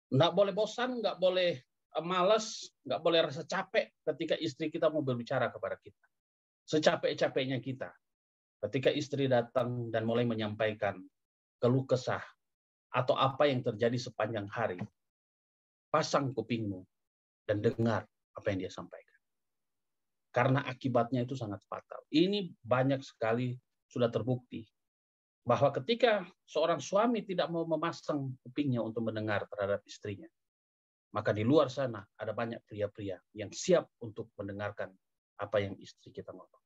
Nggak boleh bosan, nggak boleh malas, nggak boleh rasa capek ketika istri kita mau berbicara kepada kita. Secapek-capeknya kita, ketika istri datang dan mulai menyampaikan keluh kesah atau apa yang terjadi sepanjang hari, pasang kupingmu dan dengar apa yang dia sampaikan. Karena akibatnya itu sangat fatal. Ini banyak sekali sudah terbukti bahwa ketika seorang suami tidak mau memasang kupingnya untuk mendengar terhadap istrinya, maka di luar sana ada banyak pria-pria yang siap untuk mendengarkan apa yang istri kita ngomong.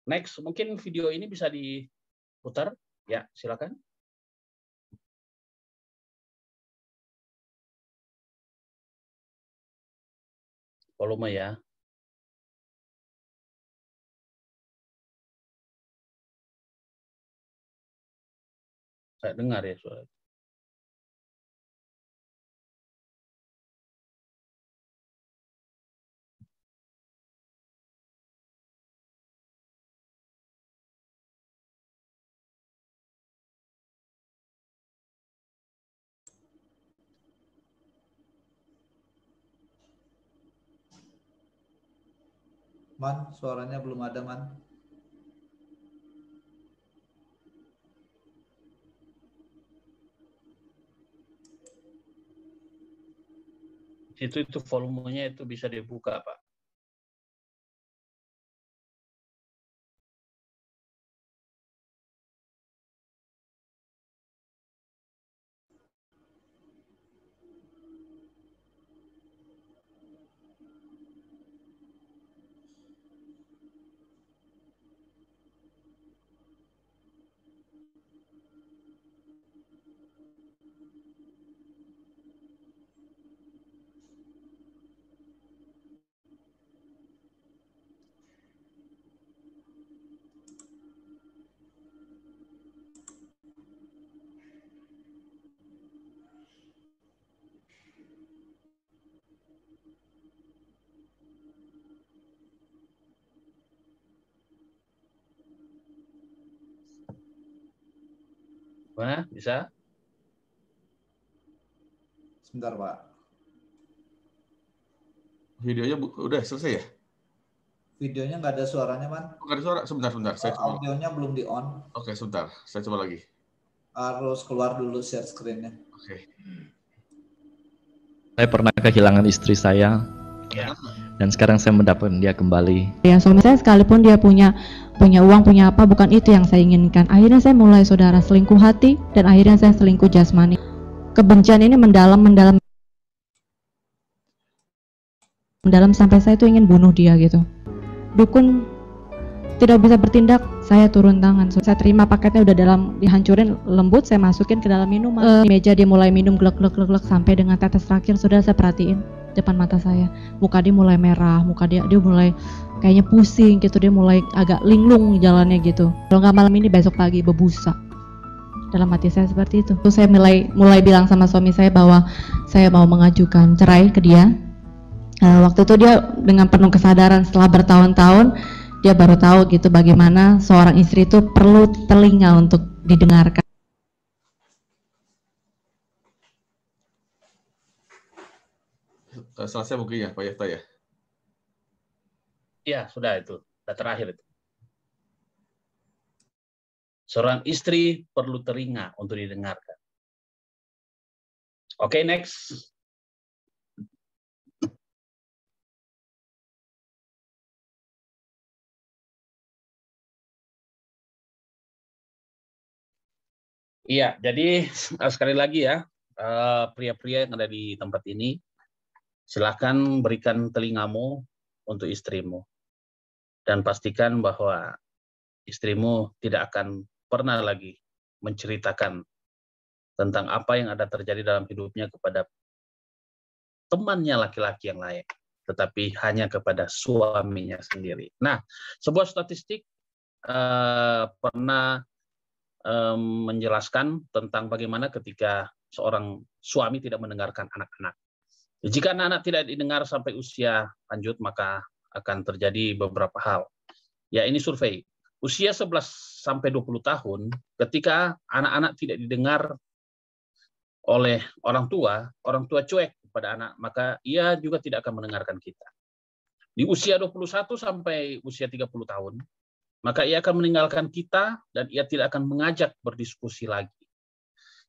Next, mungkin video ini bisa diputar. Ya, silakan. Volume ya. Saya dengar ya suara. Man, suaranya belum ada, Man. Itu volumenya itu bisa dibuka, Pak. Mana? Bisa? Sebentar, Pak. Videonya udah selesai ya? Videonya nggak ada suaranya, Man. Nggak ada suara? Sebentar. Saya coba. Audionya belum di-on. Oke, sebentar. Saya coba lagi. Harus keluar dulu share screen-nya. Oke. Saya pernah kehilangan istri saya Ya. Dan sekarang saya mendapatkan dia kembali. Ya, suami saya sekalipun dia punya uang, punya apa, bukan itu yang saya inginkan. Akhirnya saya mulai, saudara, selingkuh hati, dan akhirnya saya selingkuh jasmani. Kebencian ini mendalam sampai saya tuh ingin bunuh dia gitu. Dukun tidak bisa bertindak, saya turun tangan. Saya terima paketnya udah dihancurin lembut, saya masukin ke dalam minuman. Di meja dia mulai minum glek sampai dengan tetes terakhir. Sudah saya perhatiin depan mata saya, muka dia mulai merah, muka dia mulai kayaknya pusing gitu, dia mulai agak linglung jalannya gitu. Kalau nggak malam ini besok pagi berbusa. Dalam hati saya seperti itu. Terus saya mulai bilang sama suami saya bahwa saya mau mengajukan cerai ke dia. Waktu itu dia dengan penuh kesadaran, setelah bertahun-tahun dia baru tahu gitu bagaimana seorang istri itu perlu telinga untuk didengarkan. Selesai mungkin ya Pak Yefta ya? Ya, sudah itu. Sudah terakhir itu. Seorang istri perlu telinga untuk didengarkan. Oke, next. Iya, jadi sekali lagi ya, pria-pria yang ada di tempat ini, silakan berikan telingamu untuk istrimu. Dan pastikan bahwa istrimu tidak akan pernah lagi menceritakan tentang apa yang ada terjadi dalam hidupnya kepada temannya laki-laki yang lain, tetapi hanya kepada suaminya sendiri. Nah, sebuah statistik pernah menjelaskan tentang bagaimana ketika seorang suami tidak mendengarkan anak-anak. Jika anak-anak tidak didengar sampai usia lanjut, maka akan terjadi beberapa hal. Ya, ini survei. Usia 11 sampai 20 tahun, ketika anak-anak tidak didengar oleh orang tua cuek kepada anak, maka ia juga tidak akan mendengarkan kita. Di usia 21 sampai usia 30 tahun, maka ia akan meninggalkan kita dan ia tidak akan mengajak berdiskusi lagi.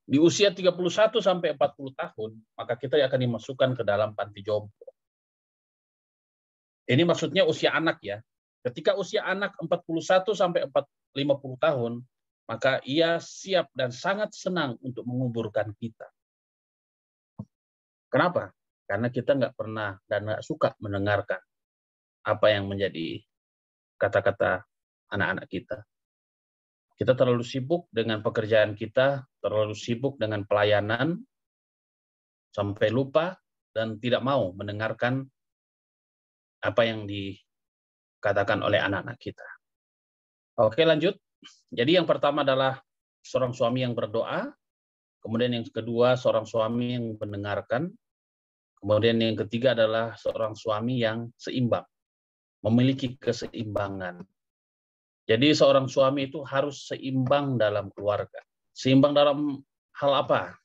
Di usia 31 sampai 40 tahun, maka kita akan dimasukkan ke dalam panti jompo. Ini maksudnya usia anak ya. Ketika usia anak 41 sampai 50 tahun, maka ia siap dan sangat senang untuk menguburkan kita. Kenapa? Karena kita nggak pernah dan nggak suka mendengarkan apa yang menjadi kata-kata anak-anak kita. Kita terlalu sibuk dengan pekerjaan kita, terlalu sibuk dengan pelayanan, sampai lupa dan tidak mau mendengarkan apa yang dikatakan oleh anak-anak kita. Oke, lanjut. Jadi yang pertama adalah seorang suami yang berdoa, kemudian yang kedua seorang suami yang mendengarkan, kemudian yang ketiga adalah seorang suami yang seimbang, memiliki keseimbangan. Jadi seorang suami itu harus seimbang dalam keluarga. Seimbang dalam hal apa?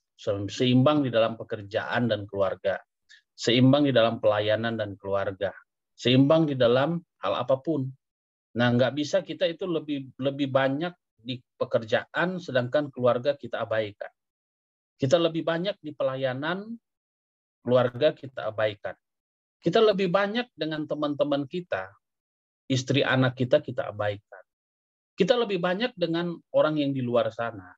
Seimbang di dalam pekerjaan dan keluarga. Seimbang di dalam pelayanan dan keluarga. Seimbang di dalam hal apapun. Nah, nggak bisa kita itu lebih banyak di pekerjaan, sedangkan keluarga kita abaikan. Kita lebih banyak di pelayanan, keluarga kita abaikan. Kita lebih banyak dengan teman-teman kita, istri anak kita abaikan. Kita lebih banyak dengan orang yang di luar sana.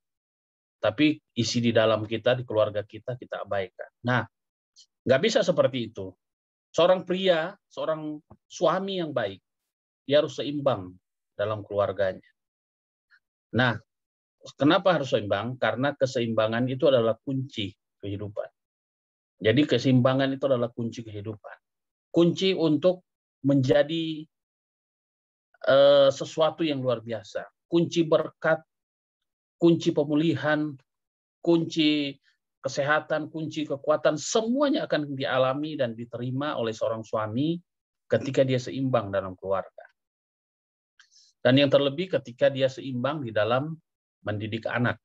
Tapi isi di dalam kita, di keluarga kita abaikan. Nah, nggak bisa seperti itu. Seorang pria, seorang suami yang baik, dia harus seimbang dalam keluarganya. Nah, kenapa harus seimbang? Karena keseimbangan itu adalah kunci kehidupan. Jadi keseimbangan itu adalah kunci kehidupan. Kunci untuk menjadi sesuatu yang luar biasa. Kunci berkat, kunci pemulihan, kunci kesehatan, kunci kekuatan, semuanya akan dialami dan diterima oleh seorang suami ketika dia seimbang dalam keluarga. Dan yang terlebih ketika dia seimbang di dalam mendidik anak.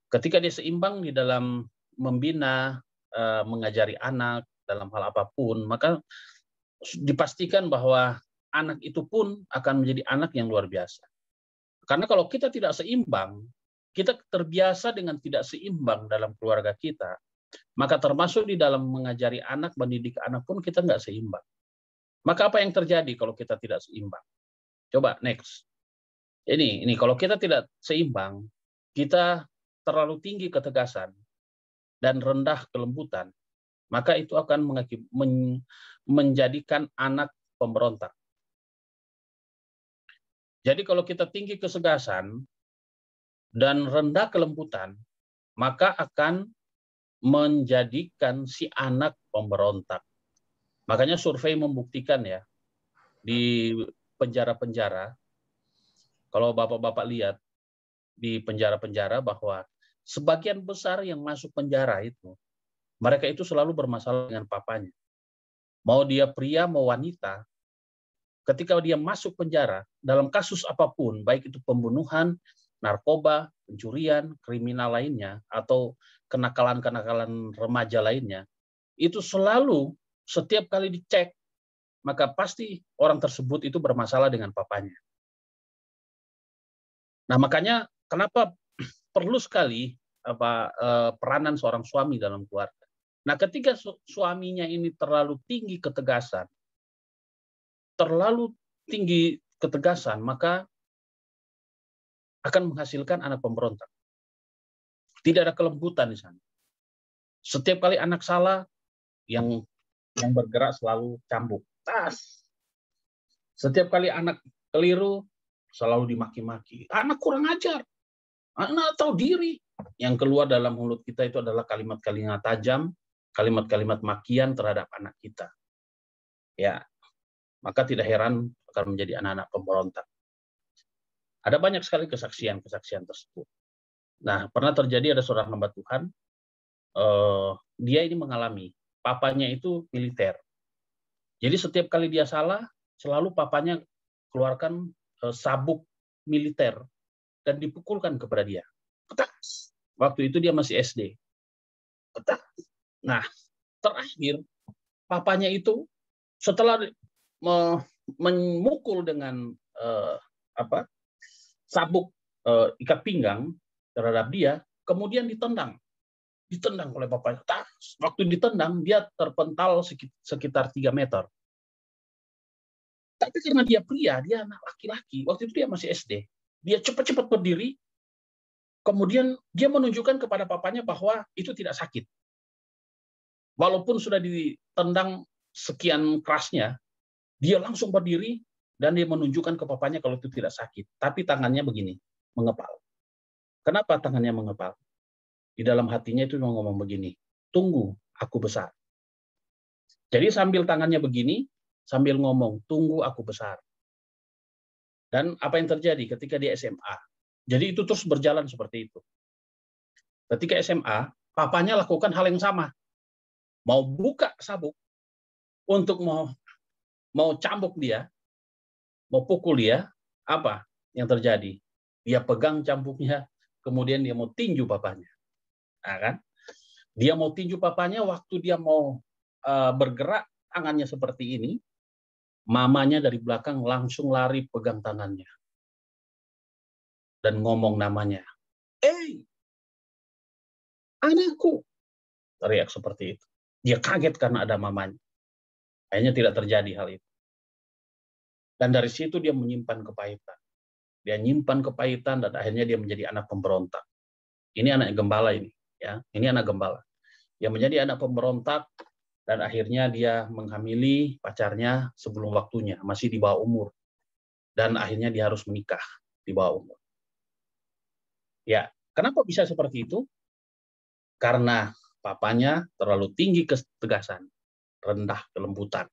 Ketika dia seimbang di dalam membina, mengajari anak dalam hal apapun, maka dipastikan bahwa anak itu pun akan menjadi anak yang luar biasa. Karena kalau kita tidak seimbang, kita terbiasa dengan tidak seimbang dalam keluarga kita, Maka termasuk di dalam mengajari anak, mendidik anak pun kita nggak seimbang. Maka apa yang terjadi kalau kita tidak seimbang? Coba next. Ini kalau kita tidak seimbang, kita terlalu tinggi ketegasan dan rendah kelembutan, maka itu akan menjadikan anak pemberontak. Jadi kalau kita tinggi ketegasan dan rendah kelembutan, maka akan menjadikan si anak pemberontak. Makanya survei membuktikan ya, di penjara-penjara, kalau bapak-bapak lihat di penjara-penjara bahwa sebagian besar yang masuk penjara itu, mereka itu selalu bermasalah dengan papanya. Mau dia pria, mau wanita, ketika dia masuk penjara, dalam kasus apapun, baik itu pembunuhan, narkoba, pencurian, kriminal lainnya, atau kenakalan-kenakalan remaja lainnya, itu selalu setiap kali dicek, maka pasti orang tersebut itu bermasalah dengan papanya. Nah, makanya kenapa perlu sekali peranan seorang suami dalam keluarga. Nah, ketika suaminya ini terlalu tinggi ketegasan, maka akan menghasilkan anak pemberontak. Tidak ada kelembutan di sana. Setiap kali anak salah, yang bergerak selalu cambuk. Tas. Setiap kali anak keliru, selalu dimaki-maki. Anak kurang ajar. Anak tahu diri. Yang keluar dalam mulut kita itu adalah kalimat-kalimat tajam, kalimat-kalimat makian terhadap anak kita. Ya, maka tidak heran akan menjadi anak-anak pemberontak. Ada banyak sekali kesaksian-kesaksian tersebut. Nah, pernah terjadi ada seorang hamba Tuhan, dia ini mengalami, papanya itu militer. Jadi setiap kali dia salah, selalu papanya keluarkan sabuk militer dan dipukulkan kepada dia. Waktu itu dia masih SD. Nah, terakhir papanya itu setelah memukul dengan sabuk ikat pinggang terhadap dia, kemudian ditendang oleh bapaknya. Waktu ditendang, dia terpental sekitar 3 meter. Tapi karena dia pria, dia anak laki-laki, waktu itu dia masih SD, dia cepat-cepat berdiri, kemudian dia menunjukkan kepada papanya bahwa itu tidak sakit. Walaupun sudah ditendang sekian kerasnya, dia langsung berdiri, dan dia menunjukkan ke papanya kalau itu tidak sakit. Tapi tangannya begini, mengepal. Kenapa tangannya mengepal? Di dalam hatinya itu ngomong begini, tunggu, aku besar. Jadi sambil tangannya begini, sambil ngomong, tunggu aku besar. Dan apa yang terjadi ketika dia SMA? Jadi itu terus berjalan seperti itu. Ketika SMA, papanya lakukan hal yang sama. Mau buka sabuk, untuk mau cambuk dia, mau pukul dia, apa yang terjadi? Dia pegang cambuknya, kemudian dia mau tinju papanya. Nah, kan? Dia mau tinju papanya, waktu dia mau bergerak tangannya seperti ini, mamanya dari belakang langsung lari pegang tangannya. Dan ngomong namanya. Anakku. Teriak seperti itu. Dia kaget karena ada mamanya. Akhirnya tidak terjadi hal itu. Dan dari situ dia menyimpan kepahitan. Dia nyimpan kepahitan dan akhirnya dia menjadi anak pemberontak. Ini anak gembala ini. Ya, ini anak gembala. Yang menjadi anak pemberontak dan akhirnya dia menghamili pacarnya sebelum waktunya, masih di bawah umur. Dan akhirnya dia harus menikah di bawah umur. Ya, kenapa bisa seperti itu? Karena papanya terlalu tinggi ketegasan, rendah kelembutan.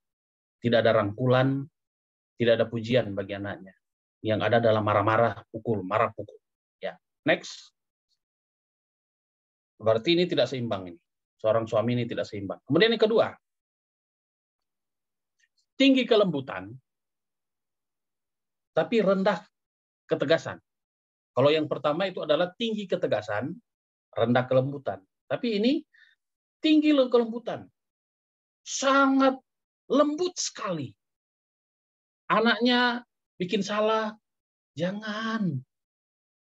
Tidak ada rangkulan, tidak ada pujian bagi anaknya. Yang ada adalah marah-marah, pukul, marah pukul. Ya, next. Berarti ini tidak seimbang ini. Seorang suami ini tidak seimbang. Kemudian yang kedua, tinggi kelembutan, tapi rendah ketegasan. Kalau yang pertama itu adalah tinggi ketegasan, rendah kelembutan. Tapi ini tinggi kelembutan. Sangat lembut sekali. Anaknya bikin salah, jangan.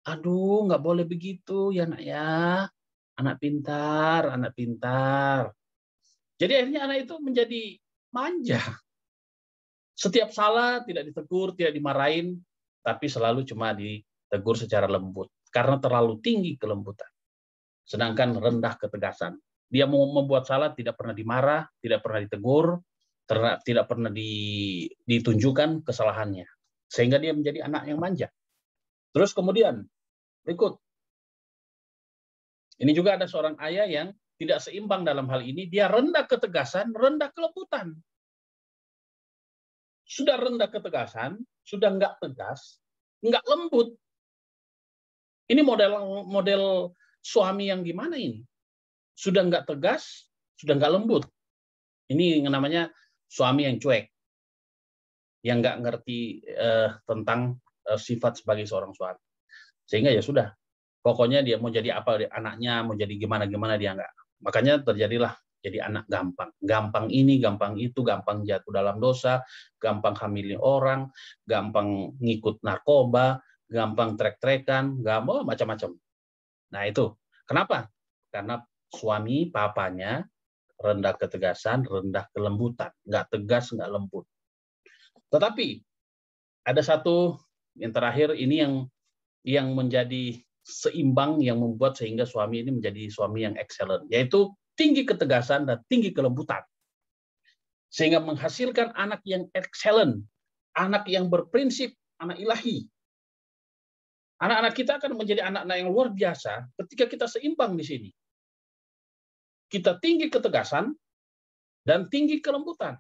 Aduh, nggak boleh begitu ya nak ya. anak pintar, anak pintar. Jadi akhirnya anak itu menjadi manja. Setiap salah tidak ditegur, tidak dimarahin, tapi selalu cuma ditegur secara lembut. Karena terlalu tinggi kelembutan. Sedangkan rendah ketegasan. Dia mau membuat salah tidak pernah dimarah, tidak pernah ditegur, tidak pernah ditunjukkan kesalahannya. Sehingga dia menjadi anak yang manja. Terus kemudian, berikut. Ini juga ada seorang ayah yang tidak seimbang dalam hal ini. Dia rendah ketegasan, rendah kelembutan. Sudah rendah ketegasan, sudah nggak tegas, nggak lembut. Ini model suami yang gimana ini? Sudah nggak tegas, sudah nggak lembut. Ini yang namanya suami yang cuek, yang nggak ngerti tentang sifat sebagai seorang suami. Sehingga ya sudah, pokoknya dia mau jadi apa anaknya, mau jadi gimana dia nggak. Makanya terjadilah jadi anak gampang. Gampang ini, gampang itu, gampang jatuh dalam dosa, gampang hamilin orang, gampang ngikut narkoba, gampang trek-trekan, gampang macam-macam. Nah itu, kenapa? Karena suami, papanya, rendah ketegasan, rendah kelembutan. Nggak tegas, nggak lembut. Tetapi, ada satu yang terakhir, ini yang menjadi seimbang, yang membuat sehingga suami ini menjadi suami yang excellent, yaitu tinggi ketegasan dan tinggi kelembutan. Sehingga menghasilkan anak yang excellent, anak yang berprinsip, anak ilahi. Anak-anak kita akan menjadi anak-anak yang luar biasa ketika kita seimbang di sini. Kita tinggi ketegasan dan tinggi kelembutan.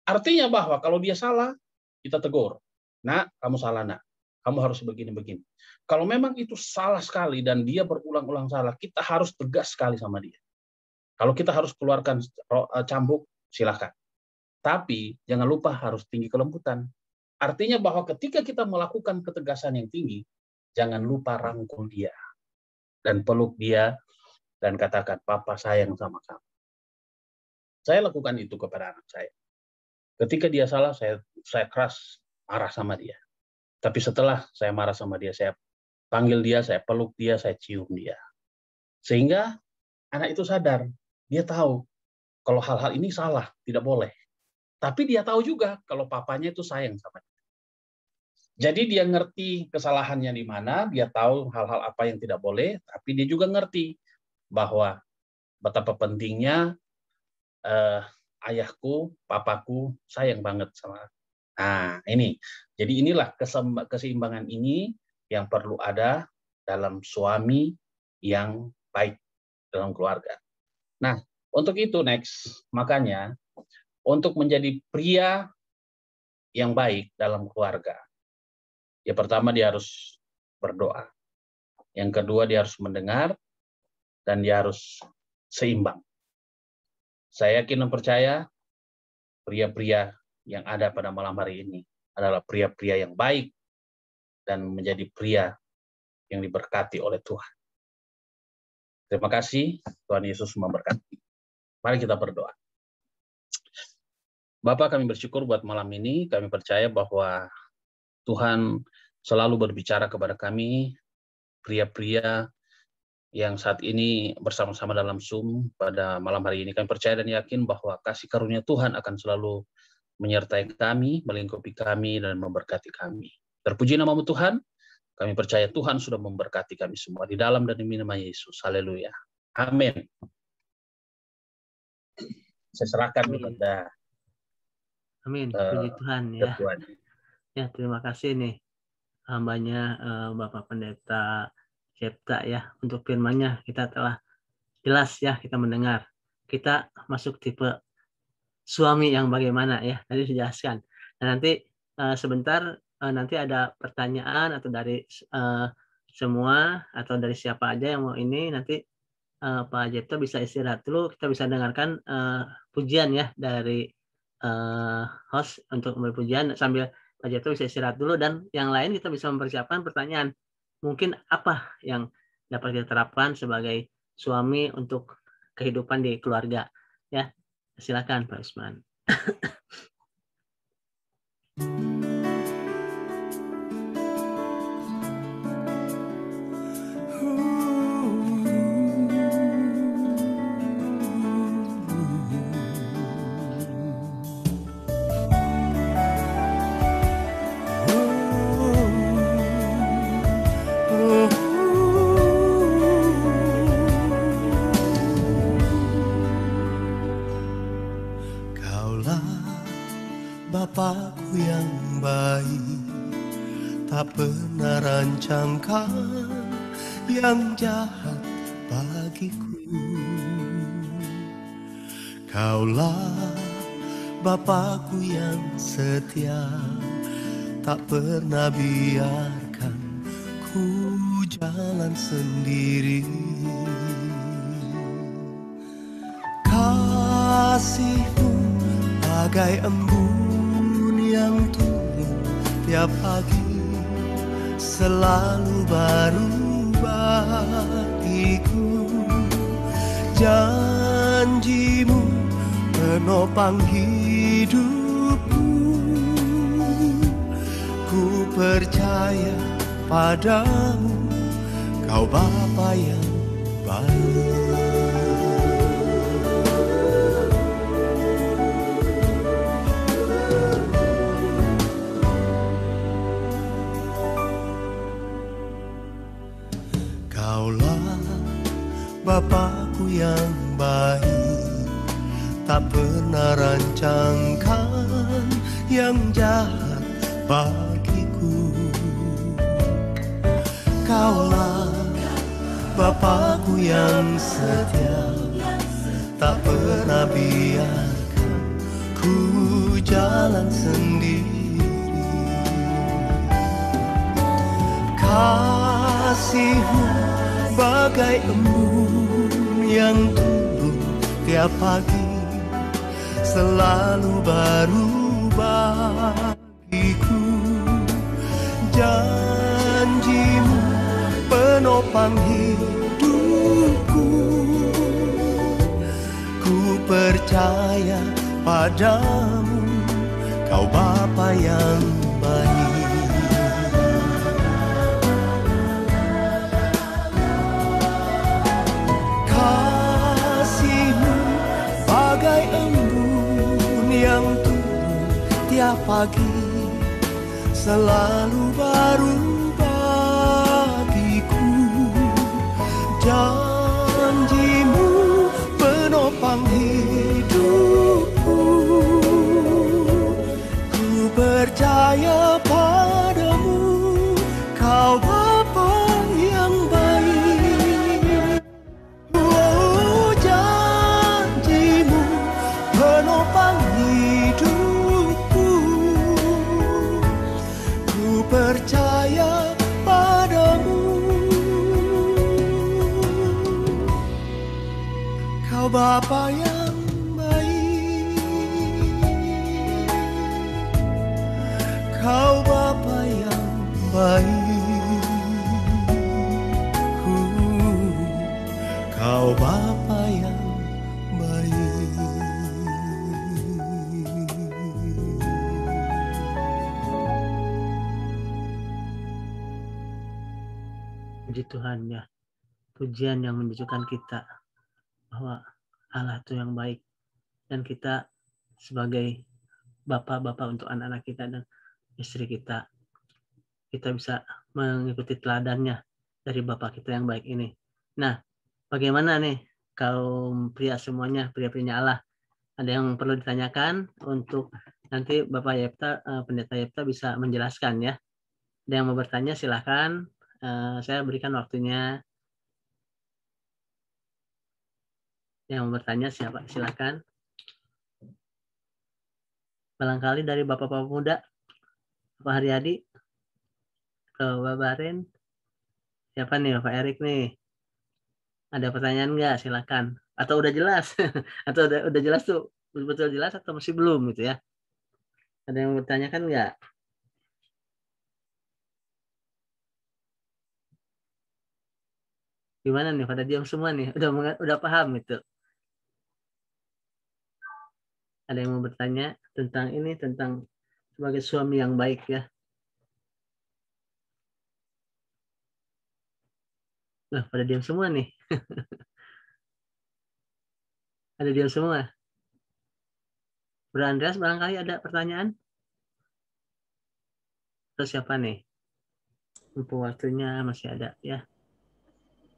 Artinya bahwa kalau dia salah, kita tegur. Nak, kamu salah, nak. Kamu harus begini-begini. Kalau memang itu salah sekali dan dia berulang-ulang salah, kita harus tegas sekali sama dia. Kalau kita harus keluarkan cambuk, silakan. Tapi jangan lupa harus tinggi kelembutan. Artinya bahwa ketika kita melakukan ketegasan yang tinggi, jangan lupa rangkul dia dan peluk dia dan katakan, Papa sayang sama kamu. Saya lakukan itu kepada anak saya. Ketika dia salah, saya keras marah sama dia. Tapi setelah saya marah sama dia, saya panggil dia, saya peluk dia, saya cium dia. Sehingga anak itu sadar. Dia tahu kalau hal-hal ini salah, tidak boleh. Tapi dia tahu juga kalau papanya itu sayang sama dia. Jadi dia ngerti kesalahannya di mana, dia tahu hal-hal apa yang tidak boleh, tapi dia juga ngerti bahwa betapa pentingnya ayahku, papaku sayang banget sama. Nah, ini. Jadi inilah keseimbangan ini yang perlu ada dalam suami yang baik dalam keluarga. Nah, untuk itu next, makanya untuk menjadi pria yang baik dalam keluarga, ya pertama dia harus berdoa. Yang kedua dia harus mendengar dan dia harus seimbang. Saya yakin dan percaya pria-pria yang ada pada malam hari ini adalah pria-pria yang baik dan menjadi pria yang diberkati oleh Tuhan. Terima kasih, Tuhan Yesus memberkati. Mari kita berdoa. Bapak, kami bersyukur buat malam ini. Kami percaya bahwa Tuhan selalu berbicara kepada kami, pria-pria yang saat ini bersama-sama dalam Zoom pada malam hari ini. Kami percaya dan yakin bahwa kasih karunia Tuhan akan selalu menyertai kami, melingkupi kami, dan memberkati kami. Terpuji namamu Tuhan. Kami percaya Tuhan sudah memberkati kami semua di dalam dan demi nama Yesus. Haleluya. Amin. Saya serahkan kepada Amin. Puji Tuhan ya. Tuhan. Ya, terima kasih nih hambanya Bapak Pendeta Cipta ya untuk firman-Nya. Kita telah jelas ya kita mendengar. Kita masuk tipe suami yang bagaimana ya. Tadi dijelaskan. Dan nanti sebentar nanti ada pertanyaan atau dari semua atau dari siapa aja yang mau ini nanti Pak Jepto bisa istirahat dulu, kita bisa dengarkan pujian ya dari host untuk berpujian sambil Pak Jepto bisa istirahat dulu dan yang lain kita bisa mempersiapkan pertanyaan mungkin apa yang dapat kita terapkan sebagai suami untuk kehidupan di keluarga ya. Silakan Pak Usman. rancangkan yang jahat bagiku. Kaulah Bapakku yang setia, tak pernah biarkan ku jalan sendiri. Kasih-Mu bagai embun yang turun tiap pagi, selalu baru bagiku. Janji-Mu penopang hidupku, ku percaya padamu, Kau Bapa yang baik. Kaulah Bapakku yang baik, tak pernah rancangkan yang jahat bagiku. Kaulah Bapakku yang setia, tak pernah biarkan ku jalan sendiri. Kasih-Mu bagai embun yang turun tiap pagi, selalu baru bagiku. Janji-Mu penopang hidupku, ku percaya padamu, Kau Bapa yang baik. Kasih-Mu bagai embun yang turun tiap pagi, selalu baru bagiku. Janji-Mu penopang hidupku, ku percaya padamu, Kau Bapa yang baik. Oh, janji-Mu penopang hidupku, ku percaya padamu, Kau Bapa yang baik. Kau Bapa yang baik. Kau Bapa yang baik. Puji Tuhan ya. Pujian yang menunjukkan kita bahwa Allah itu yang baik, dan kita sebagai bapak-bapak untuk anak-anak kita dan istri kita bisa mengikuti teladannya dari Bapak kita yang baik ini. Nah, bagaimana nih kaum pria semuanya, pria-prianya Allah? Ada yang perlu ditanyakan untuk nanti Bapak Yepta, Pendeta Yepta bisa menjelaskan ya. Ada yang mau bertanya silakan, saya berikan waktunya. Yang mau bertanya siapa? Silakan. Barangkali dari Bapak-bapak muda, Bapak Haryadi, atau Bapak Baren, siapa nih? Bapak Erik nih. Ada pertanyaan nggak? Silakan. Atau udah jelas? Atau udah jelas tuh? Betul-betul jelas atau masih belum gitu ya? Ada yang bertanyakan nggak? Gimana nih? Pada diam semua nih? Udah paham itu? Ada yang mau bertanya tentang ini, tentang sebagai suami yang baik ya? Nah, pada diam semua nih. Ada diam semua. Bro Andreas, barangkali ada pertanyaan? Terus siapa nih? Mumpung waktunya masih ada ya.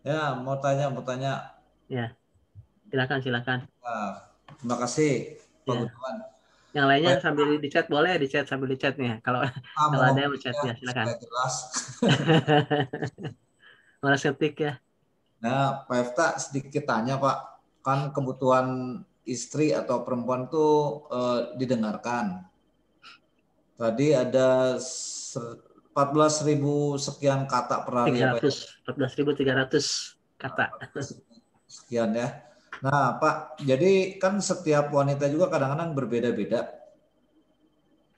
Ya, mau tanya. Ya, silakan. Nah, terima kasih Pak Ya. Gunawan. Yang lainnya sambil di chat boleh, di chat sambil di chat nih. Kalau kalau ada yang chat ya silakan. Jelas. Malas ngetik ya. Nah, Pak Efta sedikit tanya Pak, kan kebutuhan istri atau perempuan tuh didengarkan. Tadi ada 14.000 sekian kata per hari. 14.300 kata. Sekian ya. Nah, Pak, jadi kan setiap wanita juga kadang-kadang berbeda-beda.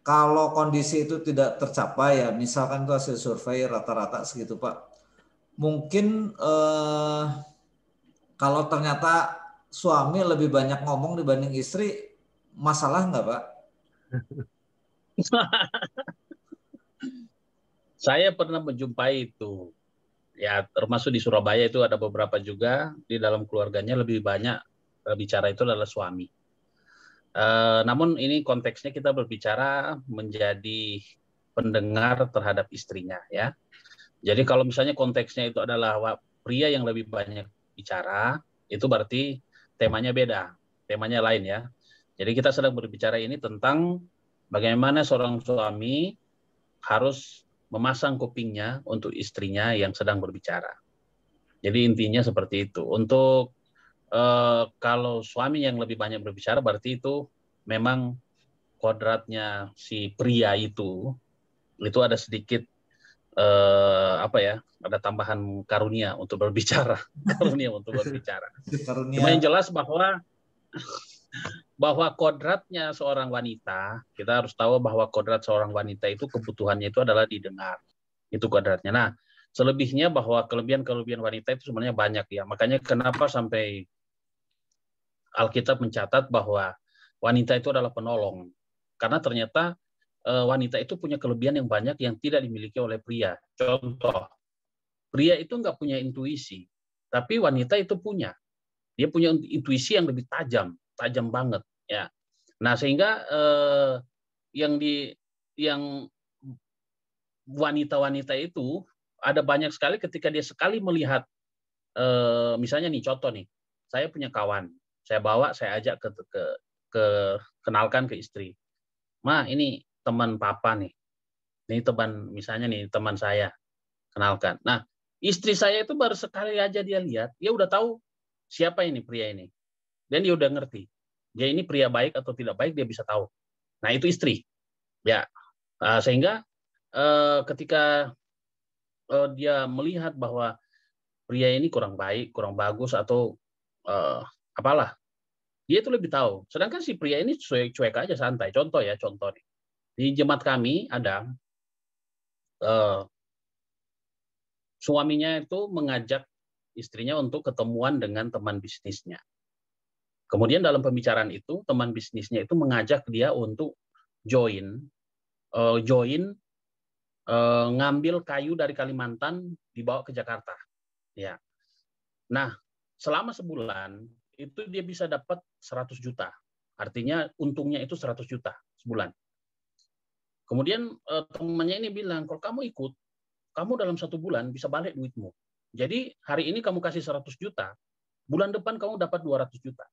Kalau kondisi itu tidak tercapai ya, misalkan itu hasil survei rata-rata segitu, Pak. Mungkin kalau ternyata suami lebih banyak ngomong dibanding istri, masalah nggak, Pak? Saya pernah menjumpai itu. Ya, termasuk di Surabaya itu ada beberapa juga di dalam keluarganya lebih banyak bicara itu adalah suami. Namun ini konteksnya kita berbicara menjadi pendengar terhadap istrinya ya. Jadi kalau misalnya konteksnya itu adalah pria yang lebih banyak bicara, itu berarti temanya beda, temanya lain ya. Jadi kita sedang berbicara ini tentang bagaimana seorang suami harus memasang kupingnya untuk istrinya yang sedang berbicara. Jadi intinya seperti itu. Untuk kalau suami yang lebih banyak berbicara berarti itu memang kodratnya si pria itu ada sedikit ada tambahan karunia untuk berbicara. Karunia untuk berbicara. Cuma yang jelas bahwa kodratnya seorang wanita, kita harus tahu bahwa kodrat seorang wanita itu kebutuhannya itu adalah didengar. Itu kodratnya. Nah, selebihnya bahwa kelebihan-kelebihan wanita itu sebenarnya banyak ya. Makanya kenapa sampai Alkitab mencatat bahwa wanita itu adalah penolong. Karena ternyata wanita itu punya kelebihan yang banyak yang tidak dimiliki oleh pria. Contoh, pria itu nggak punya intuisi, tapi wanita itu punya. Dia punya intuisi yang lebih tajam banget ya. Nah, sehingga yang wanita-wanita itu ada banyak sekali ketika dia sekali melihat misalnya nih contoh nih, saya punya kawan, saya ajak ke kenalkan ke istri. Ma, ini teman papa nih. Ini teman saya. Kenalkan. Nah, istri saya itu baru sekali aja dia lihat, dia udah tahu siapa ini pria ini. Dan dia udah ngerti. Dia ini pria baik atau tidak baik, dia bisa tahu. Nah, itu istri. Ya. Sehingga ketika dia melihat bahwa pria ini kurang baik, kurang bagus, atau apalah, dia itu lebih tahu. Sedangkan si pria ini cuek aja, santai. Contoh nih. Di jemaat kami ada suaminya itu mengajak istrinya untuk ketemuan dengan teman bisnisnya. Kemudian dalam pembicaraan itu, teman bisnisnya itu mengajak dia untuk join ngambil kayu dari Kalimantan dibawa ke Jakarta. Ya. Nah, selama sebulan itu dia bisa dapat 100 juta. Artinya untungnya itu 100 juta sebulan. Kemudian temannya ini bilang, kalau kamu ikut, kamu dalam 1 bulan bisa balik duitmu. Jadi hari ini kamu kasih 100 juta, bulan depan kamu dapat 200 juta.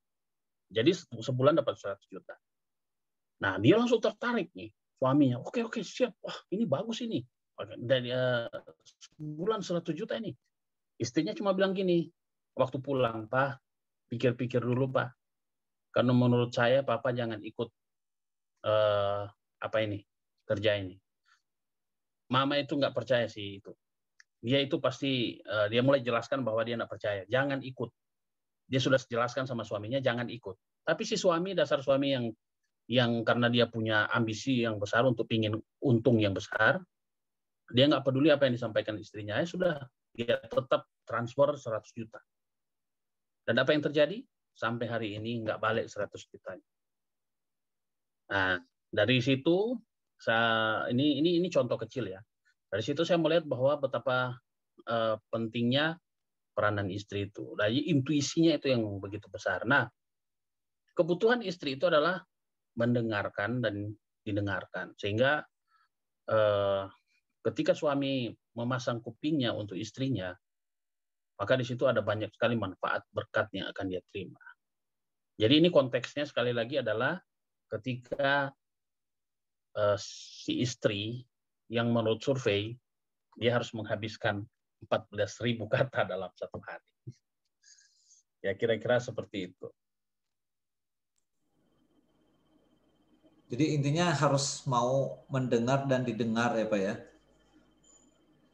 Jadi sebulan dapat 100 juta. Nah, dia langsung tertarik nih, suaminya. Oke, siap. Wah, ini bagus ini. Dan sebulan 100 juta ini. Istrinya cuma bilang gini, waktu pulang, Pak, pikir-pikir dulu, Pak. Karena menurut saya, Papa jangan ikut kerja ini. Mama itu nggak percaya sih itu. Dia itu pasti, dia mulai jelaskan bahwa dia nggak percaya. Jangan ikut. Dia sudah jelaskan sama suaminya, jangan ikut. Tapi si suami, dasar suami yang karena dia punya ambisi yang besar untuk pingin untung yang besar, dia nggak peduli apa yang disampaikan istrinya. Ya sudah, dia tetap transfer 100 juta. Dan apa yang terjadi? Sampai hari ini nggak balik 100 juta. Nah, dari situ, ini contoh kecil ya. Dari situ saya melihat bahwa betapa pentingnya peranan istri itu. Dari intuisinya itu yang begitu besar. Nah, kebutuhan istri itu adalah mendengarkan dan didengarkan. Sehingga ketika suami memasang kupingnya untuk istrinya, maka di situ ada banyak sekali manfaat berkat yang akan dia terima. Jadi ini konteksnya sekali lagi adalah ketika si istri yang menurut survei dia harus menghabiskan 14.000 kata dalam satu hari. Ya kira-kira seperti itu. Jadi intinya harus mau mendengar dan didengar ya Pak ya,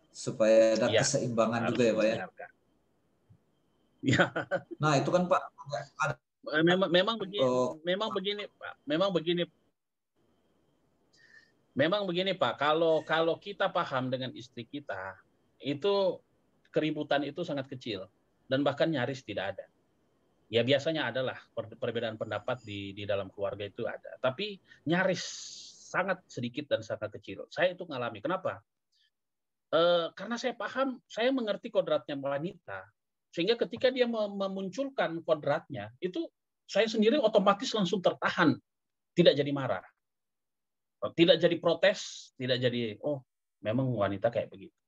supaya ada keseimbangan juga ya Pak ya. Ya. Nah itu kan Pak. Memang begini Pak. Kalau kita paham dengan istri kita, itu keributan itu sangat kecil dan bahkan nyaris tidak ada. Ya biasanya adalah perbedaan pendapat di dalam keluarga itu ada, tapi nyaris sangat sedikit dan sangat kecil. Saya itu ngalami. Kenapa? Karena saya paham, saya mengerti kodratnya wanita, sehingga ketika dia memunculkan kodratnya, itu saya sendiri otomatis langsung tertahan, tidak jadi marah, tidak jadi protes, tidak jadi oh memang wanita kayak begitu,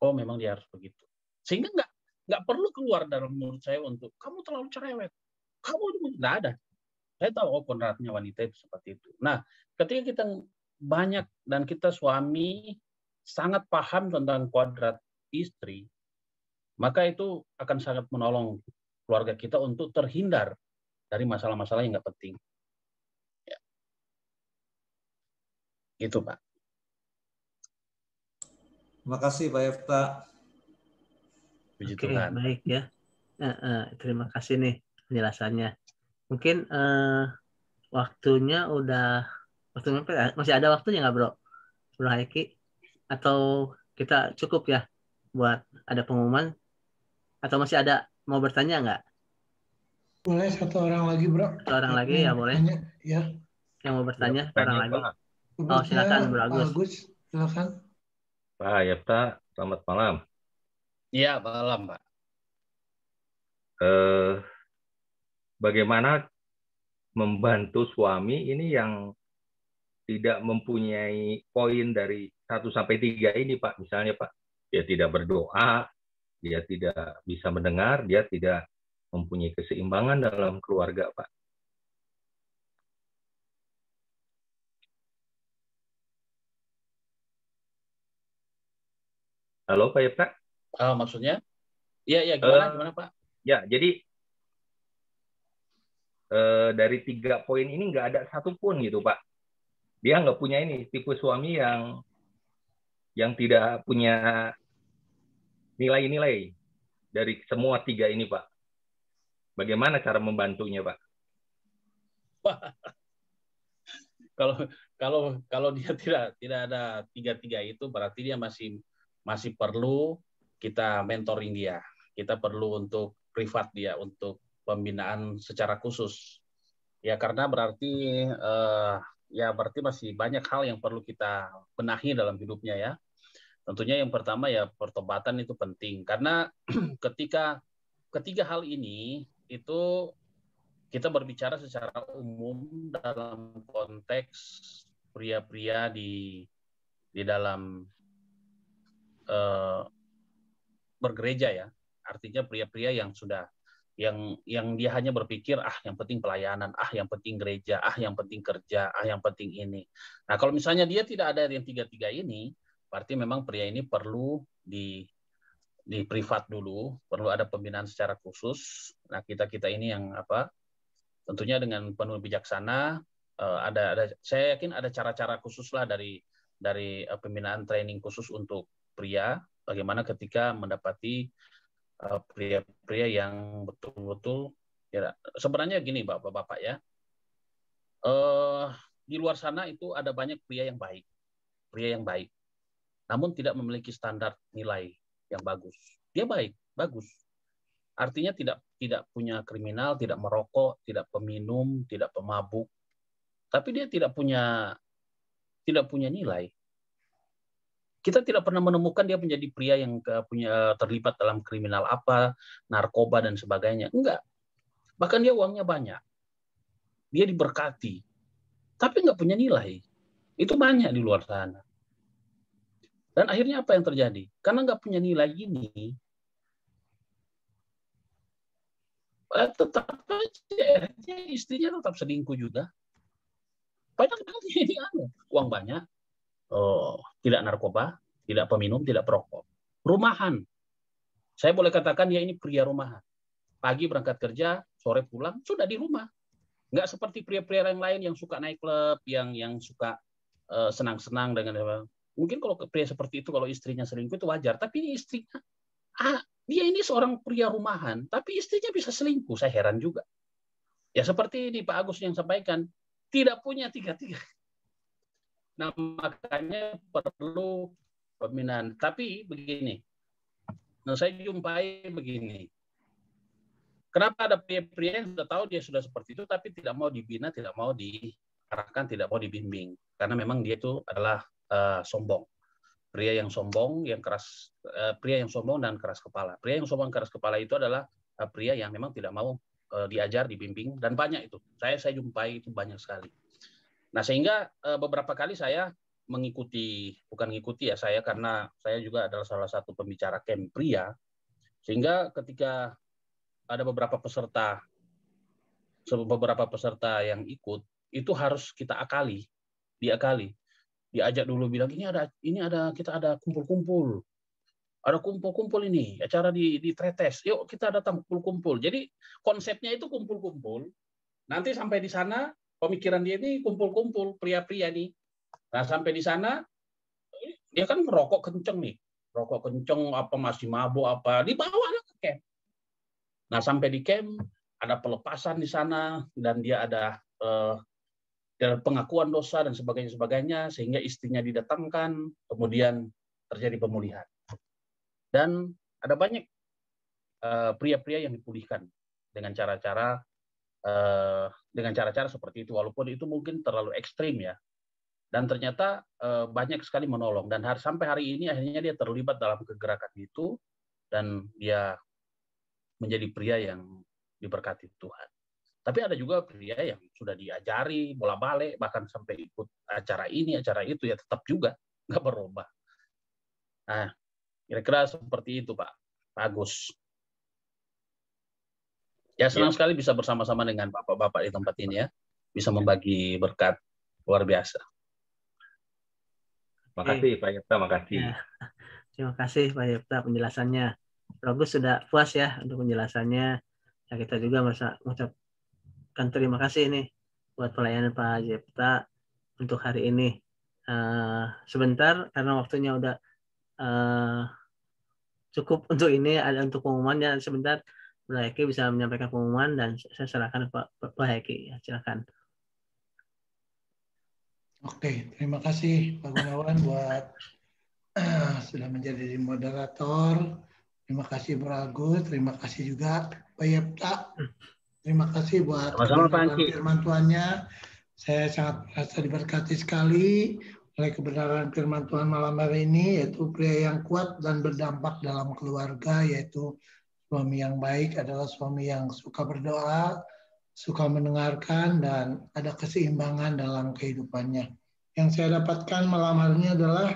oh memang dia harus begitu, sehingga nggak perlu keluar dalam mulut saya untuk kamu terlalu cerewet, kamu nggak ada. Saya tahu oh kodratnya wanita itu seperti itu. Nah, ketika kita banyak dan kita suami sangat paham tentang kodrat istri, maka itu akan sangat menolong keluarga kita untuk terhindar dari masalah-masalah yang nggak penting. Ya. Gitu Pak. Terima kasih Pak Yefta. Oke, baik ya. Terima kasih nih penjelasannya. Mungkin waktunya masih ada waktunya nggak Bro Haiki? Atau kita cukup ya buat ada pengumuman? Atau masih ada mau bertanya nggak? Boleh satu orang lagi Bro. Satu orang lagi ya boleh. Ya. Yang mau bertanya satu orang lagi. Oh silakan Bro Agus. Silakan. Pak Yefta, selamat malam. Iya, malam, Pak. Bagaimana membantu suami ini yang tidak mempunyai poin dari 1 sampai 3 ini, Pak? Misalnya, Pak, dia tidak berdoa, dia tidak bisa mendengar, dia tidak mempunyai keseimbangan dalam keluarga, Pak. Halo, Pak Yefta? Maksudnya? Iya, gimana Pak? Ya, jadi dari 3 poin ini nggak ada satupun gitu, Pak. Dia nggak punya ini, tipe suami yang tidak punya nilai-nilai dari semua 3 ini, Pak. Bagaimana cara membantunya, Pak? Kalau dia tidak ada 3 itu, berarti dia masih perlu kita mentoring dia. Kita perlu untuk privat dia, untuk pembinaan secara khusus. Ya karena berarti berarti masih banyak hal yang perlu kita benahi dalam hidupnya ya. Tentunya yang pertama ya pertobatan itu penting karena ketiga hal ini itu kita berbicara secara umum dalam konteks pria-pria di dalam bergereja ya, artinya pria-pria yang sudah yang dia hanya berpikir yang penting pelayanan, yang penting gereja, yang penting kerja, yang penting ini. Nah kalau misalnya dia tidak ada yang 3 ini, berarti memang pria ini perlu di privat dulu, perlu ada pembinaan secara khusus. Nah kita ini yang tentunya dengan penuh bijaksana, saya yakin ada cara-cara khusus lah dari pembinaan training khusus untuk pria, bagaimana ketika mendapati pria-pria yang betul-betul ya, sebenarnya gini Bapak ya, di luar sana itu ada banyak pria yang baik, namun tidak memiliki standar nilai yang bagus. Dia bagus, artinya tidak punya kriminal, tidak merokok, tidak peminum, tidak pemabuk, tapi dia tidak punya nilai. Kita tidak pernah menemukan dia menjadi pria yang terlibat dalam kriminal narkoba dan sebagainya. Enggak. Bahkan dia uangnya banyak. Dia diberkati. Tapi enggak punya nilai. Itu banyak di luar sana. Dan akhirnya apa yang terjadi? Karena enggak punya nilai ini, tetap aja istrinya tetap selingkuh juga. Banyak banget ini uang banyak, tidak narkoba, tidak peminum, tidak perokok. Rumahan. Saya boleh katakan ya ini pria rumahan. Pagi berangkat kerja, sore pulang, sudah di rumah. Nggak seperti pria-pria yang lain yang suka naik klub, yang suka senang-senang dengan mungkin kalau pria seperti itu kalau istrinya selingkuh itu wajar, tapi ini istrinya dia ini seorang pria rumahan, tapi istrinya bisa selingkuh. Saya heran juga. Ya seperti ini Pak Agus yang sampaikan, tidak punya tiga-tiga. Nah makanya perlu pembinaan. Tapi begini, nah saya jumpai begini. Kenapa ada pria-pria yang sudah tahu dia sudah seperti itu, tapi tidak mau dibina, tidak mau diarahkan, tidak mau dibimbing, karena memang dia itu adalah sombong. Pria yang sombong, yang keras, pria yang sombong dan keras kepala. Pria yang sombong keras kepala itu adalah pria yang memang tidak mau diajar, dibimbing, dan banyak itu. Saya jumpai itu banyak sekali. Nah sehingga beberapa kali saya bukan mengikuti ya saya, karena saya juga adalah salah satu pembicara camp pria, sehingga ketika ada beberapa peserta yang ikut, itu harus kita diakali. Diajak dulu bilang kita ada kumpul-kumpul. Ada kumpul-kumpul ini, acara di Tretes. Yuk kita datang kumpul-kumpul. Jadi konsepnya itu kumpul-kumpul. Nanti sampai di sana pemikiran dia ini kumpul-kumpul pria-pria nih. Nah, sampai di sana dia kan merokok kenceng nih. Rokok kenceng apa masih mabuk apa, dibawa ke camp. Nah, sampai di camp ada pelepasan di sana dan dia ada pengakuan dosa dan sebagainya, sehingga istrinya didatangkan, kemudian terjadi pemulihan. Dan ada banyak pria-pria yang dipulihkan dengan cara-cara seperti itu, walaupun itu mungkin terlalu ekstrim ya. Dan ternyata banyak sekali menolong, dan sampai hari ini akhirnya dia terlibat dalam kegerakan itu, dan dia menjadi pria yang diberkati Tuhan. Tapi ada juga pria yang sudah diajari bola-balik, bahkan sampai ikut acara ini, acara itu, ya tetap juga nggak berubah. Nah, kira-kira seperti itu Pak Agus. Ya senang sekali bisa bersama-sama dengan bapak-bapak di tempat ini ya, bisa membagi berkat luar biasa. Makasih Pak Yepta, makasih. Ya. Terima kasih Pak Yepta penjelasannya. Bagus, sudah puas ya untuk penjelasannya. Ya, kita juga mengucapkan terima kasih nih buat pelayanan Pak Yepta untuk hari ini. Sebentar karena waktunya udah cukup untuk ini, ada untuk pengumuman ya. Sebentar Pak Heki bisa menyampaikan pengumuman dan saya serahkan Pak Heki. Ya, silakan. Oke, terima kasih Pak Gunawan buat sudah menjadi moderator. Terima kasih Pak Agus, terima kasih juga Pak Yepta. Terima kasih buat firman Tuhannya. Saya sangat merasa diberkati sekali oleh kebenaran firman Tuhan malam hari ini, yaitu pria yang kuat dan berdampak dalam keluarga, yaitu suami yang baik adalah suami yang suka berdoa, suka mendengarkan, dan ada keseimbangan dalam kehidupannya. Yang saya dapatkan malam hari ini adalah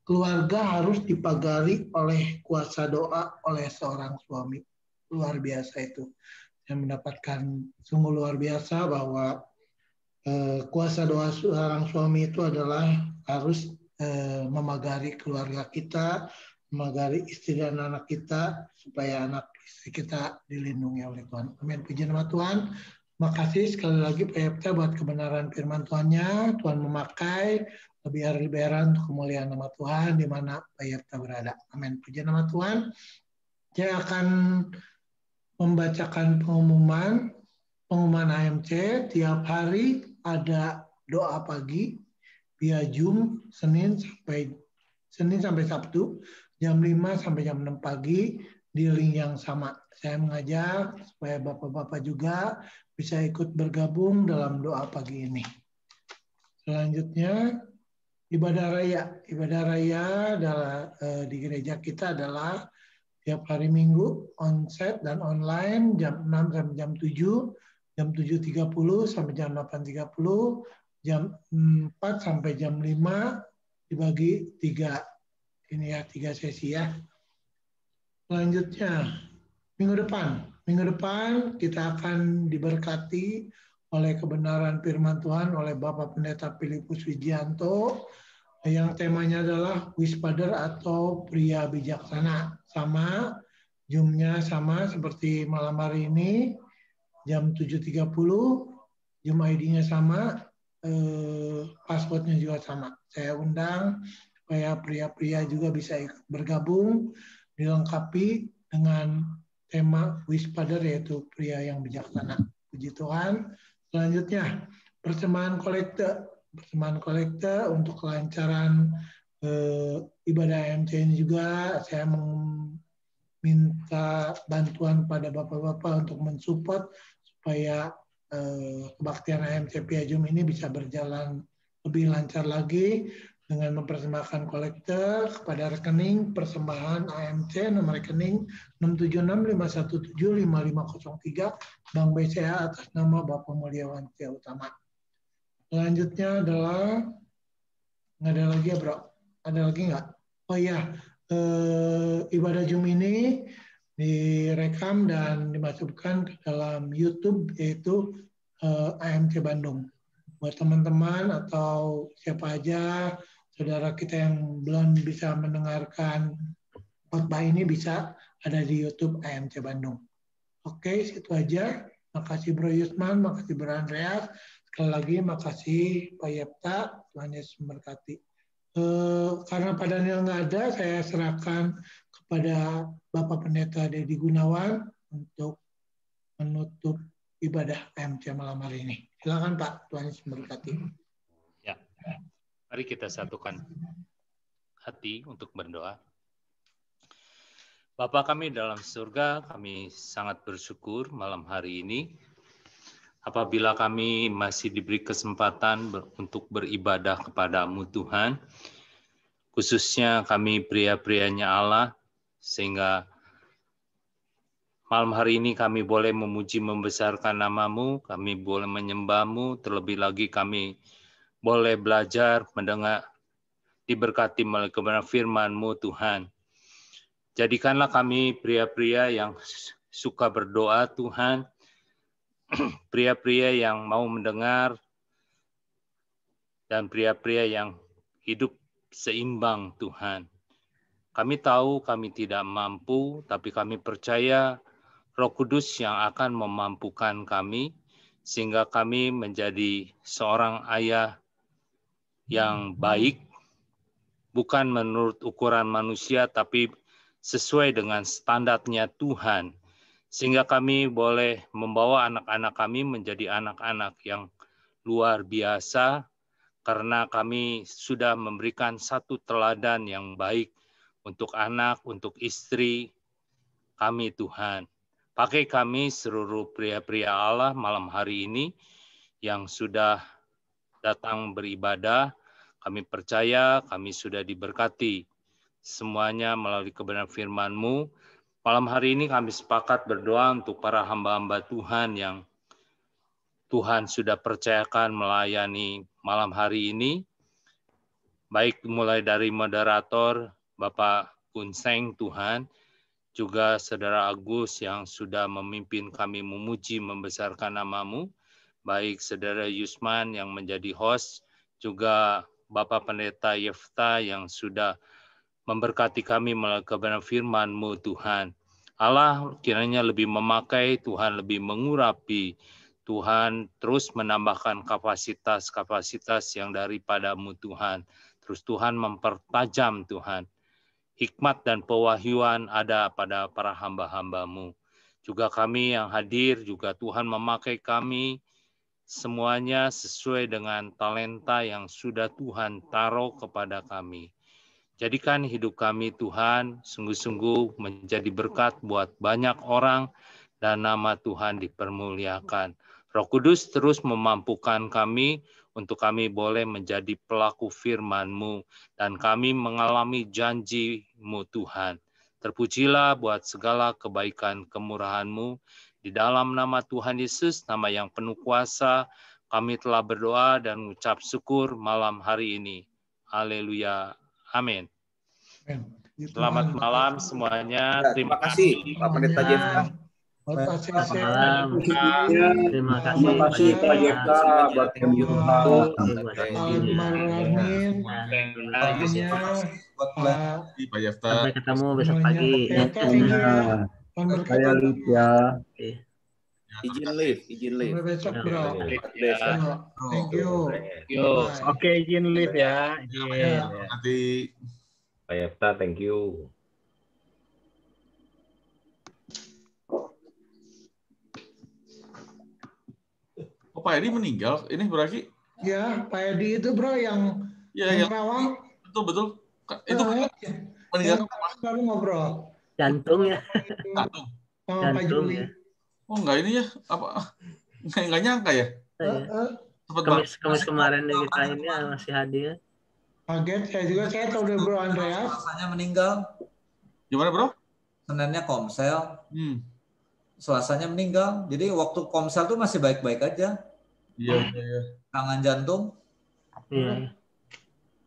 keluarga harus dipagari oleh kuasa doa oleh seorang suami. Luar biasa itu. Saya mendapatkan sungguh luar biasa bahwa kuasa doa seorang suami itu adalah harus memagari keluarga kita, memagari istri dan anak kita, supaya anak istri kita dilindungi oleh Tuhan. Amin. Puji nama Tuhan. Terima kasih sekali lagi Pak Yepta buat kebenaran firman Tuhannya. Tuhan memakai lebih untuk kemuliaan nama Tuhan di mana Pak Yepta berada. Amin. Puji nama Tuhan. Saya akan membacakan pengumuman AMC. Tiap hari ada doa pagi via Zoom Senin sampai Sabtu jam 5 sampai jam 6 pagi di link yang sama. Saya mengajak supaya bapak-bapak juga bisa ikut bergabung dalam doa pagi ini. Selanjutnya ibadah raya. Ibadah raya adalah di gereja kita adalah tiap hari Minggu onsite dan online jam 6 sampai jam 7, jam 7.30 sampai jam 8.30, jam 4 sampai jam 5 dibagi 3 ini ya, 3 sesi ya. Selanjutnya minggu depan kita akan diberkati oleh kebenaran firman Tuhan oleh Bapak Pendeta Filipus Wijianto yang temanya adalah Wispader atau pria bijaksana. Sama, Zoom-nya sama seperti malam hari ini, jam 7.30, Zoom ID-nya sama, password-nya juga sama. Saya undang supaya pria-pria juga bisa ikut bergabung, dilengkapi dengan tema Wispader yaitu pria yang bijaksana. Puji Tuhan. Selanjutnya, persembahan kolekte untuk kelancaran ibadah AMC ini juga saya minta bantuan pada bapak-bapak untuk mensupport supaya kebaktian AMC via Zoom ini bisa berjalan lebih lancar lagi dengan mempersembahkan kolekte kepada rekening persembahan AMC nomor rekening 67651755503 Bank BCA atas nama Bapak Mulyawan Tia Utama. Selanjutnya adalah nggak ada lagi ya bro? Ada lagi nggak? Oh iya, ibadah Zoom ini direkam dan dimasukkan ke dalam YouTube yaitu AMC Bandung. Buat teman-teman atau siapa aja saudara kita yang belum bisa mendengarkan khotbah ini bisa ada di YouTube AMC Bandung. Oke, situ aja. Makasih Bro Yusman, makasih Bro Andreas. Sekali lagi makasih Pak Yepta, Tuhan Yesus memberkati. Karena Pak Daniel nggak ada, saya serahkan kepada Bapak Pendeta Dedi Gunawan untuk menutup ibadah AMC malam hari ini. Silakan Pak, Tuhan Yesus memberkati. Ya, mari kita satukan hati untuk berdoa. Bapa kami dalam surga, kami sangat bersyukur malam hari ini apabila kami masih diberi kesempatan untuk beribadah kepada-Mu Tuhan, khususnya kami pria-prianya Allah, sehingga malam hari ini kami boleh memuji membesarkan nama-Mu, kami boleh menyembah-Mu, terlebih lagi kami boleh belajar, mendengar, diberkati melalui kebenaran firman-Mu Tuhan. Jadikanlah kami pria-pria yang suka berdoa Tuhan, pria-pria yang mau mendengar, dan pria-pria yang hidup seimbang Tuhan. Kami tahu kami tidak mampu, tapi kami percaya Roh Kudus yang akan memampukan kami, sehingga kami menjadi seorang ayah yang baik, bukan menurut ukuran manusia, tapi sesuai dengan standarnya Tuhan, sehingga kami boleh membawa anak-anak kami menjadi anak-anak yang luar biasa, karena kami sudah memberikan satu teladan yang baik untuk anak, untuk istri kami Tuhan. Pakai kami seluruh pria-pria Allah malam hari ini yang sudah datang beribadah, kami percaya kami sudah diberkati semuanya melalui kebenaran firman-Mu. Malam hari ini kami sepakat berdoa untuk para hamba-hamba Tuhan yang Tuhan sudah percayakan melayani malam hari ini. Baik mulai dari moderator, Bapak Kunseng Tuhan, juga Saudara Agus yang sudah memimpin kami memuji membesarkan nama-Mu. Baik Saudara Yusman yang menjadi host, juga Bapak Pendeta Yefta yang sudah memberkati kami melalui kebenaran firman-Mu Tuhan. Allah kiranya lebih memakai, Tuhan lebih mengurapi, Tuhan terus menambahkan kapasitas-kapasitas yang daripada-Mu Tuhan. Terus Tuhan mempertajam Tuhan. Hikmat dan pewahyuan ada pada para hamba-hamba-Mu. Juga kami yang hadir, juga Tuhan memakai kami semuanya sesuai dengan talenta yang sudah Tuhan taruh kepada kami. Jadikan hidup kami Tuhan sungguh-sungguh menjadi berkat buat banyak orang dan nama Tuhan dipermuliakan. Roh Kudus terus memampukan kami untuk kami boleh menjadi pelaku firman-Mu dan kami mengalami janji-Mu Tuhan. Terpujilah buat segala kebaikan kemurahan-Mu. Di dalam nama Tuhan Yesus, nama yang penuh kuasa, kami telah berdoa dan mengucap syukur malam hari ini. Haleluya. Amin. Selamat malam semuanya. Terima kasih Pak Pendeta Jefta. Selamat malam. Terima kasih Pak Jeka, buat sampai ketemu besok pagi. Saya lihat ya. Izin live. Sampai besok, bro. Thank you. Oke, izin live ya. Nanti Pak Yefta, thank you. oh, Pak Edi meninggal. Ini berarti Ya, Pak Edi itu bro yang ya Rawang. betul. Itu meninggal Baru ngobrol. Jantung ya. jantung. Sama Pak Jantung Juli. ya. Oh enggak ini ya apa? Enggak nyangka ya. Cepet banget. Kamis kemarin yang kita ini masih hadir. Kaget, saya tahu dari Bro Andreas. Selasanya meninggal. Gimana bro? Seninnya Komsel. Selasanya meninggal. Jadi waktu Komsel tuh masih baik-baik aja. Iya. Tangan jantung. Iya.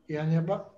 Iya, Pak.